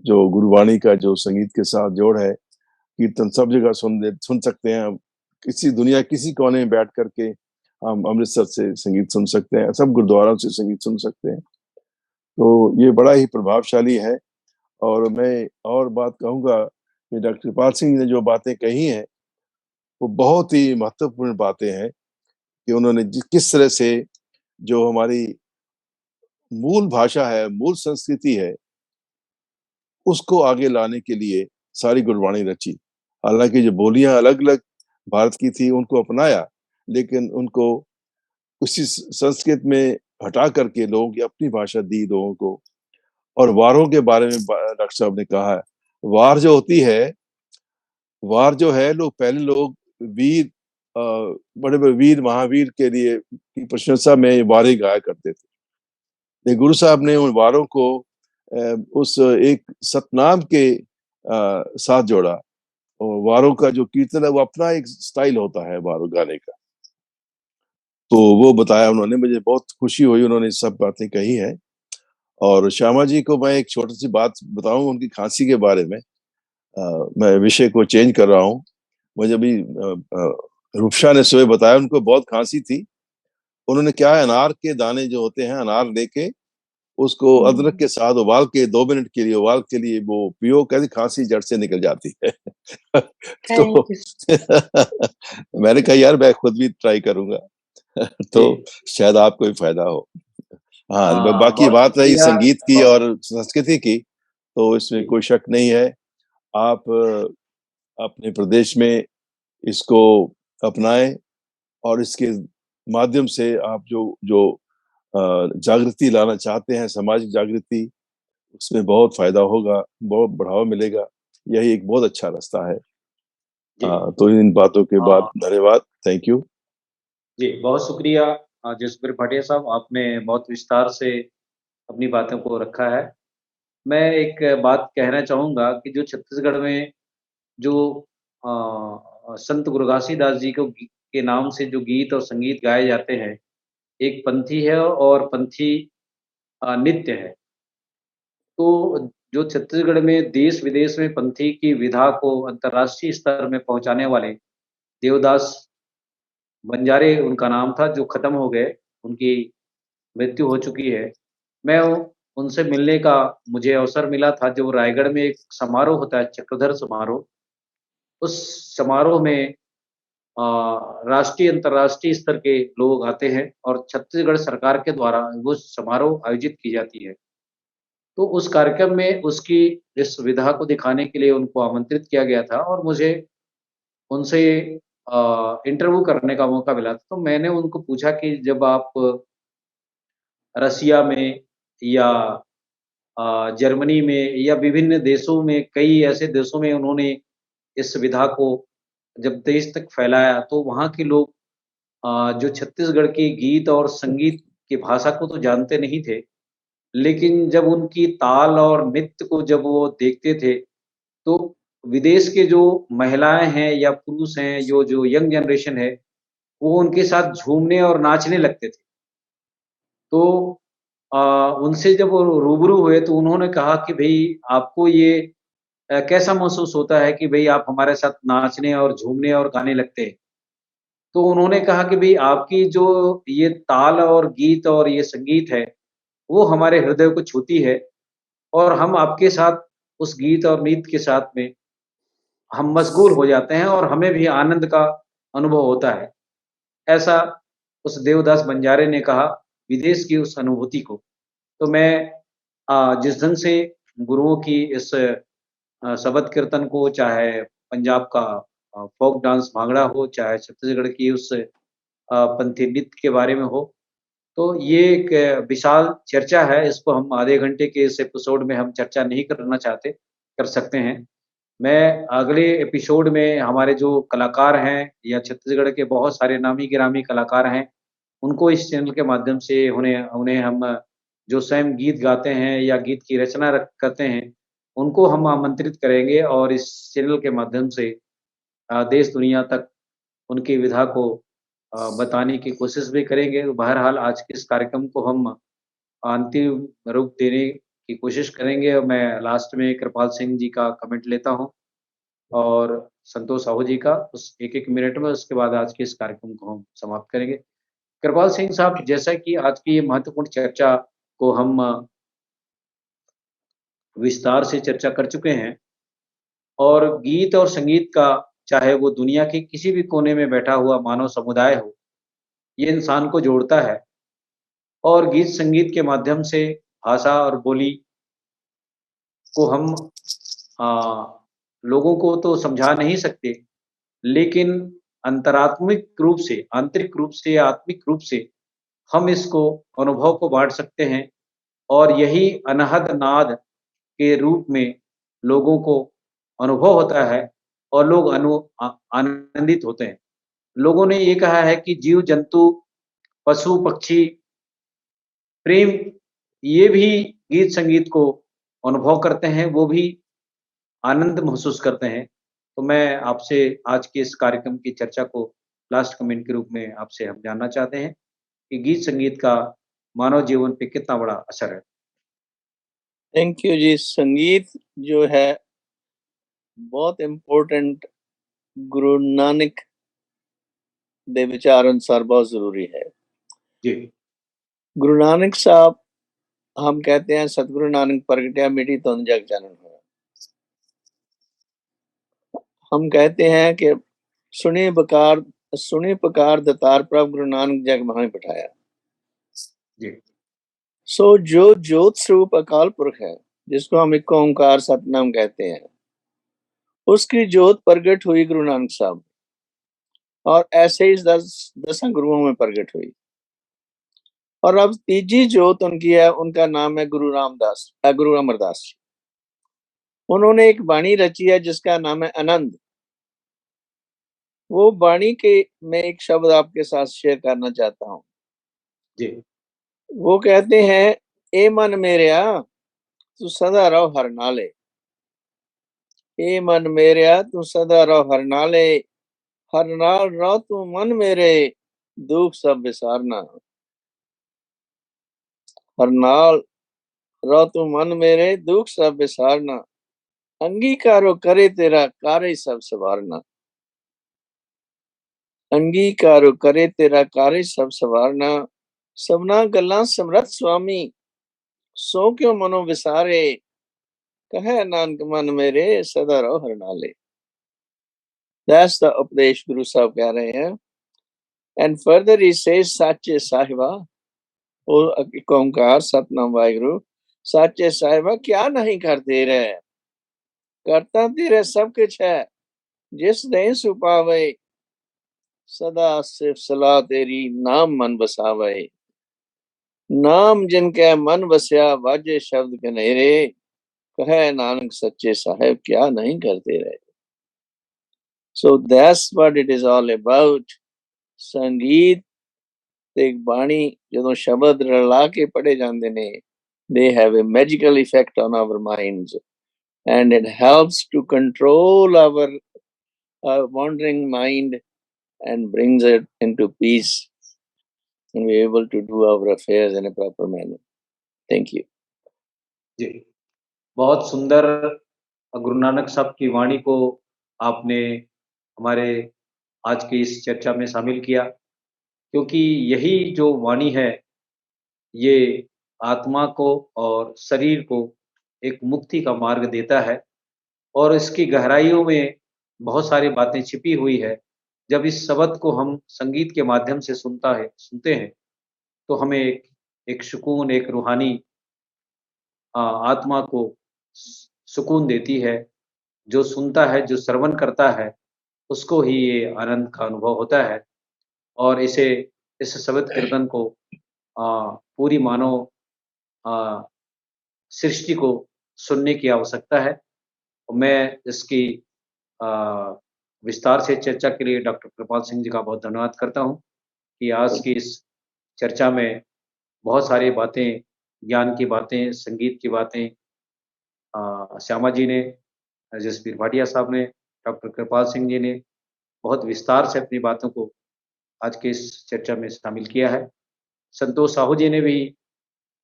[SPEAKER 3] गुरबाणी का जो संगीत के साथ जोड़ है, कीर्तन सब जगह सुन सकते हैं हम। दुनिया किसी कोने में बैठ कर के हम अमृतसर से संगीत सुन सकते हैं, सब गुरुद्वारों से संगीत सुन सकते हैं। तो ये बड़ा ही प्रभावशाली है और मैं और बात कहूँगा कि डॉक्टर कृपाल सिंह ने जो बातें कही हैं, वो बहुत ही महत्वपूर्ण बातें हैं कि उन्होंने किस तरह से जो हमारी मूल भाषा है, मूल संस्कृति है, उसको आगे लाने के लिए सारी गुरबाणी रची। हालाँकि जो बोलियाँ अलग-अलग भारत की थी, उनको अपनाया, लेकिन उनको उसी संस्कृत में हटा करके लोगों की अपनी भाषा दी लोगों को और वारों के बारे में डॉक्टर साहब ने कहा है। वार जो होती है, वार जो है, पहले लोग वीर, बड़े बड़े वीर महावीर के लिए की प्रशंसा में ये वारें गाया करते थे। लेकिन गुरु साहब ने उन वारों को उस एक सतनाम के साथ जोड़ा। और वारों का जो कीर्तन है वो अपना एक स्टाइल होता है वारों गाने का। तो वो बताया उन्होंने, मुझे बहुत खुशी हुई, उन्होंने सब बातें कही हैं। और श्यामा जी को मैं एक छोटी सी बात बताऊं उनकी खांसी के बारे में। मैं विषय को चेंज कर रहा हूँ। मुझे अभी रूपशा ने सुबह बताया उनको बहुत खांसी थी। उन्होंने क्या है, अनार के दाने जो होते हैं, अनार लेके उसको अदरक के साथ उबाल के 2 मिनट के लिए उबाल के लिए वो पियो, कहते खांसी जड़ से निकल जाती है। तो मैंने कहा यार मैं खुद भी ट्राई करूंगा। तो शायद आपको भी फायदा हो। हाँ, बाकी बात रही संगीत की और संस्कृति की, तो इसमें कोई शक नहीं है। आप अपने प्रदेश में इसको अपनाएं और इसके माध्यम से आप जो जो जागृति लाना चाहते हैं, सामाजिक जागृति, उसमें बहुत फायदा होगा, बहुत बढ़ावा मिलेगा। यही एक बहुत अच्छा रास्ता है। तो इन बातों के बाद धन्यवाद, थैंक यू
[SPEAKER 1] जी। बहुत शुक्रिया जसबीर भाटिया साहब, आपने बहुत विस्तार से अपनी बातों को रखा है। मैं एक बात कहना चाहूँगा कि जो छत्तीसगढ़ में जो संत गुरु घासीदास जी को के नाम से जो गीत और संगीत गाए जाते हैं, एक पंथी है और पंथी नृत्य है। तो जो छत्तीसगढ़ में देश-विदेश में पंथी की विधा को अंतर्राष्ट्रीय स्तर में पहुँचाने वाले देवदास बंजारे उनका नाम था, जो ख़त्म हो गए, उनकी मृत्यु हो चुकी है। मैं उनसे मिलने का मुझे अवसर मिला था, जो रायगढ़ में एक समारोह होता है, चक्रधर समारोह। उस समारोह में अ, राष्ट्रीय, अंतर्राष्ट्रीय स्तर के लोग आते हैं और छत्तीसगढ़ सरकार के द्वारा वो समारोह आयोजित की जाती है। तो उस कार्यक्रम में उसकी इस विधा को दिखाने के लिए उनको आमंत्रित किया गया था और मुझे उनसे इंटरव्यू करने का मौका मिला। तो मैंने उनको पूछा कि जब आप रसिया में या जर्मनी में या विभिन्न देशों में, कई ऐसे देशों में उन्होंने इस विधा को जब देश तक फैलाया, तो वहाँ के लोग जो छत्तीसगढ़ के गीत और संगीत की भाषा को तो जानते नहीं थे, लेकिन जब उनकी ताल और नृत्य को जब वो देखते थे, तो विदेश के जो महिलाएँ हैं या पुरुष हैं, जो जो यंग जनरेशन है, वो उनके साथ झूमने और नाचने लगते थे। तो अ, उनसे जब वो रूबरू हुए तो उन्होंने कहा कि भई आपको ये कैसा महसूस होता है कि भई आप हमारे साथ नाचने और झूमने और गाने लगते हैं? तो उन्होंने कहा कि भई आपकी जो ये ताल और गीत और ये संगीत है, वो हमारे हृदय को छूती है और हम आपके साथ उस गीत और नृत्य के साथ में हम मशगूल हो जाते हैं और हमें भी आनंद का अनुभव होता है। ऐसा उस देवदास बंजारे ने कहा विदेश की उस अनुभूति को। तो मैं जिस ढंग से गुरुओं की इस शबद कीर्तन को, चाहे पंजाब का फ़ोक डांस भांगड़ा हो, चाहे छत्तीसगढ़ की उस पंथी नृत्य के बारे में हो, तो ये एक विशाल चर्चा है। इसको हम आधे घंटे के इस एपिसोड में हम चर्चा नहीं करना चाहते, कर सकते हैं। मैं अगले एपिसोड में हमारे जो कलाकार हैं या छत्तीसगढ़ के बहुत सारे नामी-गिरामी कलाकार हैं, उनको इस चैनल के माध्यम से उन्हें उन्हें हम जो स्वयं गीत गाते हैं या गीत की रचना करते हैं, उनको हम आमंत्रित करेंगे और इस चैनल के माध्यम से देश दुनिया तक उनकी विधा को बताने की कोशिश भी करेंगे। बहरहाल आज के इस कार्यक्रम को हम अंतिम रूप देने की कोशिश करेंगे और मैं लास्ट में कृपाल सिंह जी का कमेंट लेता हूँ और संतोष साहू जी का उस 1-1 मिनट में, उसके बाद आज के इस कार्यक्रम को हम समाप्त करेंगे। कृपाल सिंह साहब, जैसा कि आज की ये महत्वपूर्ण चर्चा को हम विस्तार से चर्चा कर चुके हैं और गीत और संगीत का, चाहे वो दुनिया के किसी भी कोने में बैठा हुआ मानव समुदाय हो, ये इंसान को जोड़ता है और गीत संगीत के माध्यम से भाषा और बोली को हम लोगों को तो समझा नहीं सकते, लेकिन अंतरात्मिक रूप से, आंतरिक रूप से, आत्मिक रूप से हम इसको, अनुभव को बाँट सकते हैं और यही अनहद नाद के रूप में लोगों को अनुभव होता है और लोग आनंदित होते हैं। लोगों ने ये कहा है कि जीव-जंतु, पशु-पक्षी, प्रेम ये भी गीत-संगीत को अनुभव करते हैं, वो भी आनंद महसूस करते हैं। तो मैं आपसे आज के इस कार्यक्रम की चर्चा को लास्ट कमेंट के रूप में आपसे हम जानना चाहते हैं कि गीत-संगीत का मानव जीवन पे कितना बड़ा असर है?
[SPEAKER 4] थैंक यू जी। संगीत जो है बहुत इम्पोर्टेंट, गुरु नानक ਦੇ ਵਿਚਾਰ ਅਨੁਸਾਰ बहुत जरूरी है।
[SPEAKER 1] जी।
[SPEAKER 4] गुरु नानक साहब, हम कहते हैं सतगुरु नानक प्रगटिया मिटी धुंध जग चानन हुआ। हम कहते हैं कि सुनी पुकार दतार प्रभ गुरु नानक जग महान बिठाया।
[SPEAKER 1] जी।
[SPEAKER 4] सो जो ज्योत स्वरूप अकाल पुरख है, जिसको हम एक ओंकार सतनाम कहते हैं, उसकी ज्योत प्रगट हुई गुरु नानक साहब, और ऐसे ही 10 गुरुओं में प्रगट हुई। और अब तीजी ज्योत उनकी है, उनका नाम है गुरु अमरदास जी। उन्होंने एक वाणी रची है जिसका नाम है आनंद। वो वाणी के मैं एक शब्द आपके साथ शेयर करना चाहता हूँ।
[SPEAKER 1] जी।
[SPEAKER 4] वो कहते हैं, ए मन मेरेया तू सदा रहो हर नाले। ए मन मेरेया तू सदा रहो हर नाले, हर नाल रहो तू मन मेरे, दुख सब विसारना। हर नाल रहो तू मन मेरे, दुख सब विसारना। अंगीकारो करे तेरा कार्य सब सवारना। अंगीकारो करे तेरा कार्य सब सवारना। सबना गल्लां समरथ स्वामी, सो क्यों मनो विसारे। कहे नानक मन मेरे, सदा रहो हर नाले। That's the उपदेश गुरु साहब कह रहे हैं। And further he says, साचे साहिबा, ओ ओंकार सतनाम वाहिगुरु, साचे साहिबा क्या नहीं करते रहे, करता तेरे सब कुछ है, जिस नहीं सुपावे, सदा सिर्फ सलाह तेरी नाम मन बसावे। नाम जिनके मन बसया, वाजे शब्द कनेरे, कहे नानक सच्चे साहिब क्या नहीं करते रहे। So that's what it is all about। संगीत ਤੇ ਬਾਣੀ ਜਦੋਂ ਸ਼ਬਦ ਰਲਾ ਕੇ ਪੜ੍ਹੇ ਜਾਂਦੇ ਨੇ, they have a magical effect on our minds, and it helps to control our wandering mind and brings it into peace, and we're able to do our affairs in a proper manner। Thank you।
[SPEAKER 1] जी, बहुत सुंदर गुरु नानक साहब की वाणी को आपने हमारे आज की इस चर्चा में शामिल किया, क्योंकि यही जो वाणी है, ये आत्मा को और शरीर को एक मुक्ति का मार्ग देता है और इसकी गहराइयों में बहुत सारी बातें छिपी हुई है। जब इस शब्द को हम संगीत के माध्यम से सुनते हैं, तो हमें एक सुकून, एक रूहानी आत्मा को सुकून देती है। जो सुनता है, जो श्रवण करता है, उसको ही ये आनंद का अनुभव होता है और इस शब्द कीर्तन को पूरी मानव सृष्टि को सुनने की आवश्यकता है। मैं इसकी विस्तार से चर्चा के लिए डॉक्टर कृपाल सिंह जी का बहुत धन्यवाद करता हूँ कि आज की इस चर्चा में बहुत सारी बातें, ज्ञान की बातें, संगीत की बातें श्यामा जी ने, जसबीर भाटिया साहब ने, डॉक्टर कृपाल सिंह जी ने बहुत विस्तार से अपनी बातों को आज के इस चर्चा में शामिल किया है। संतोष साहू जी ने भी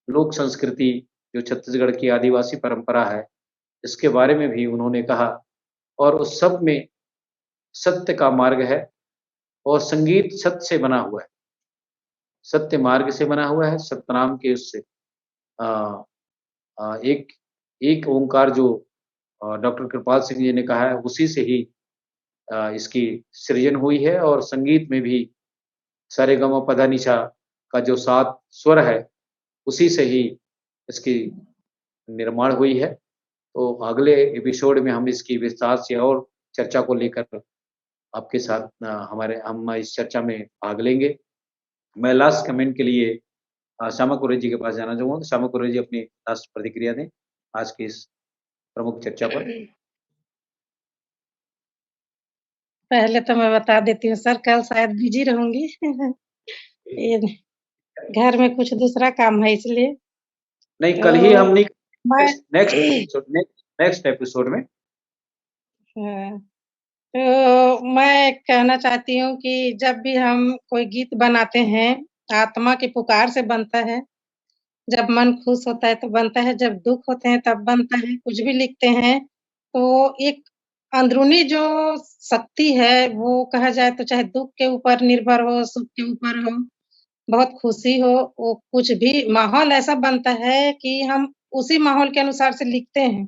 [SPEAKER 1] लोक संस्कृति, जो छत्तीसगढ़ की आदिवासी परंपरा है, इसके बारे में भी उन्होंने कहा और उस सब में सत्य का मार्ग है और संगीत सत्य से बना हुआ है, सत्य मार्ग से बना हुआ है, सतनाम के उससे एक ओंकार जो डॉक्टर कृपाल सिंह जी ने कहा है, उसी से ही इसकी सृजन हुई है और संगीत में भी सारेगामा पधानिसा का जो 7 स्वर है, उसी से ही इसकी निर्माण हुई है। तो अगले एपिसोड में हम इसकी विस्तार से और चर्चा को लेकर आपके साथ हम इस चर्चा में भाग लेंगे। मैं लास्ट कमेंट के लिए श्यामा कुरेश जी के पास जाना चाहूँगा। श्यामा कुरेश जी अपनी लास्ट प्रतिक्रिया दें आज की इस प्रमुख चर्चा पर।
[SPEAKER 2] पहले तो मैं बता देती हूँ सर, कल शायद बिजी रहूंगी। ये घर में कुछ दूसरा काम है इसलिए।
[SPEAKER 1] नहीं, कल ही हम नहीं,
[SPEAKER 2] मैं
[SPEAKER 1] नेक्स्ट एपिसोड में।
[SPEAKER 2] हाँ, तो मैं कहना चाहती हूँ कि जब भी हम कोई गीत बनाते हैं, आत्मा की पुकार से बनता है। जब मन खुश होता है तो बनता है, जब दुःख होते हैं तब बनता है। कुछ भी लिखते हैं तो एक अंदरूनी जो शक्ति है, वो कहा जाए तो चाहे दुःख के ऊपर निर्भर हो, सुख के ऊपर हो, बहुत खुशी हो, वो कुछ भी माहौल ऐसा बनता है कि हम उसी माहौल के अनुसार से लिखते हैं।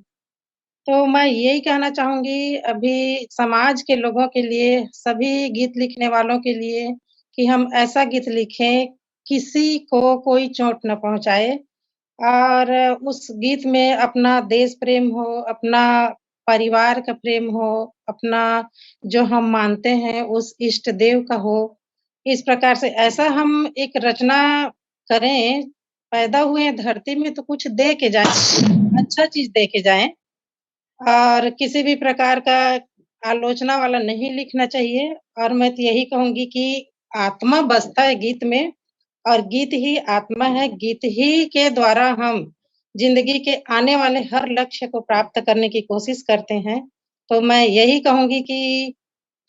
[SPEAKER 2] तो मैं यही कहना चाहूँगी अभी समाज के लोगों के लिए, सभी गीत लिखने वालों के लिए कि हम ऐसा गीत लिखें, किसी को कोई चोट ना पहुँचाए और उस गीत में अपना देश प्रेम हो, अपना परिवार का प्रेम हो, अपना जो हम मानते हैं उस इष्ट देव का हो। इस प्रकार से ऐसा हम एक रचना करें, पैदा हुए हैं धरती में तो कुछ दे के जाएँ, अच्छा चीज़ दे के जाएँ। और किसी भी प्रकार का आलोचना वाला नहीं लिखना चाहिए और मैं तो यही कहूँगी कि आत्मा बसता है गीत में और गीत ही आत्मा है, गीत ही के द्वारा हम ज़िंदगी के आने वाले हर लक्ष्य को प्राप्त करने की कोशिश करते हैं। तो मैं यही कहूँगी कि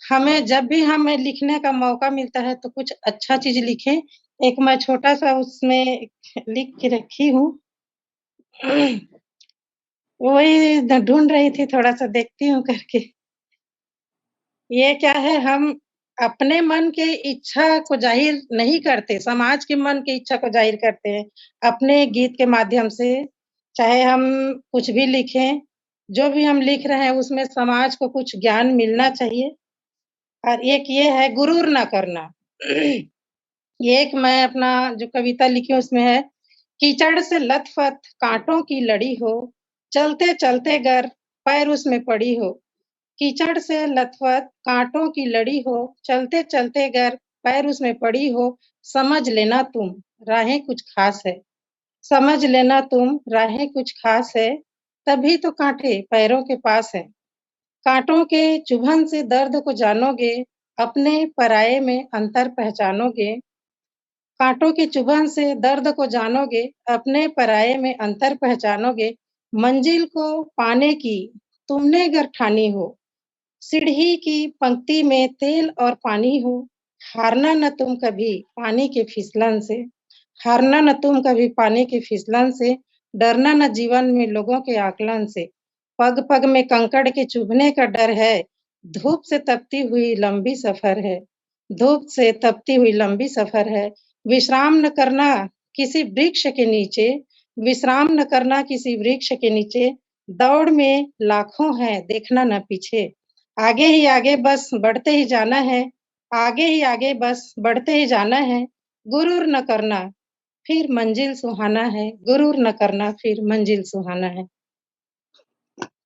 [SPEAKER 2] हमें जब भी हमें लिखने का मौका मिलता है तो कुछ अच्छा चीज़ लिखें। एक मैं छोटा-सा उसमें लिख के रखी हूँ। वही ढूँढ रही थी, थोड़ा-सा देखती हूँ करके। ये क्या है हम अपने मन के इच्छा को ज़ाहिर नहीं करते, समाज के मन की इच्छा को ज़ाहिर करते हैं, अपने गीत के माध्यम से। चाहे हम कुछ भी लिखें, जो भी हम लिख रहे हैं उसमें समाज को कुछ ज्ञान मिलना चाहिए और एक ये है गुरूर ना करना। ये एक मैं अपना जो कविता लिखी हूँ उसमें है, कीचड़ से लथपथ काँटों की लड़ी हो, चलते-चलते गर पैर उसमें पड़ी हो। कीचड़ से लथपथ काँटों की लड़ी हो, चलते-चलते गर पैर उसमें पड़ी हो, समझ लेना तुम राहें कुछ ख़ास है। समझ लेना तुम राहें कुछ ख़ास है, तभी तो काँटे पैरों के पास हैं। काँटों के चुभन से दर्द को जानोगे, अपने पराये में अंतर पहचानोगे। काँटों की चुभन से दर्द को जानोगे, अपने पराये में अंतर पहचानोगे। मंजिल को पाने की तुमने अगर ठानी हो, सीढ़ी की पंक्ति में तेल और पानी हो, हारना न तुम कभी पानी के फिसलन से, हारना न तुम कभी पानी के फिसलन से, डरना न जीवन में लोगों के आकलन से। पग-पग में कंकड़ के चुभने का डर है, धूप से तपती हुई लंबी सफर है, धूप से तपती हुई लंबी सफर है। विश्राम न करना किसी वृक्ष के नीचे, विश्राम न करना किसी वृक्ष के नीचे, दौड़ में लाखों हैं देखना न पीछे। आगे ही आगे बस बढ़ते ही जाना है, आगे ही आगे बस बढ़ते ही जाना है, गुरूर न करना, फिर मंजिल सुहाना है, गुरूर न करना, फिर मंजिल सुहाना है।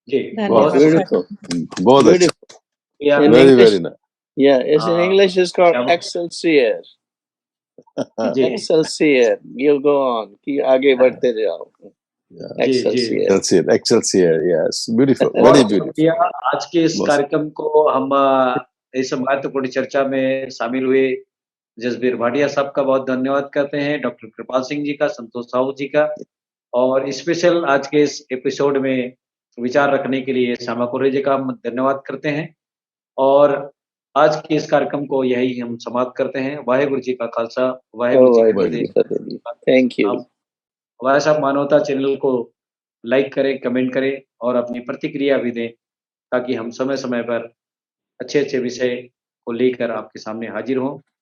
[SPEAKER 1] जी,
[SPEAKER 2] धन्यवाद
[SPEAKER 4] Beautiful.
[SPEAKER 3] बहुत अच्छा,
[SPEAKER 1] या
[SPEAKER 4] In
[SPEAKER 3] very
[SPEAKER 4] English,
[SPEAKER 3] very nice.
[SPEAKER 4] yeah, it's in English it's called
[SPEAKER 1] क्या-
[SPEAKER 4] Excelsior.
[SPEAKER 1] जी
[SPEAKER 4] Excelsior. You go on. कि आगे बढ़ते जाओ.
[SPEAKER 1] जी जी
[SPEAKER 4] Excelsior.
[SPEAKER 3] Excelsior, yes, beautiful,
[SPEAKER 1] बहुत
[SPEAKER 3] very beautiful.
[SPEAKER 1] शुक्रिया। आज के इस
[SPEAKER 3] बहुत-
[SPEAKER 1] कार्यक्रम को हम इस महत्वपूर्ण चर्चा में शामिल हुए जसबीर भाटिया साहब का बहुत धन्यवाद करते हैं, डॉक्टर कृपाल सिंह जी का, संतोष साहू जी का, और स्पेशल आज के इस एपिसोड में विचार रखने के लिए श्यामा कुरेश जी का हम धन्यवाद करते हैं। और आज के इस कार्यक्रम को यही हम समाप्त करते हैं। वाहेगुरु जी का खालसा, वाहेगुरु जी की फतेह।
[SPEAKER 4] Thank you.
[SPEAKER 1] आप वाया साहब मानवता चैनल को लाइक करें, कमेंट करें और अपनी प्रतिक्रिया भी दें, ताकि हम समय-समय पर अच्छे-अच्छे विषय को लेकर आपके सामने हाजिर हों।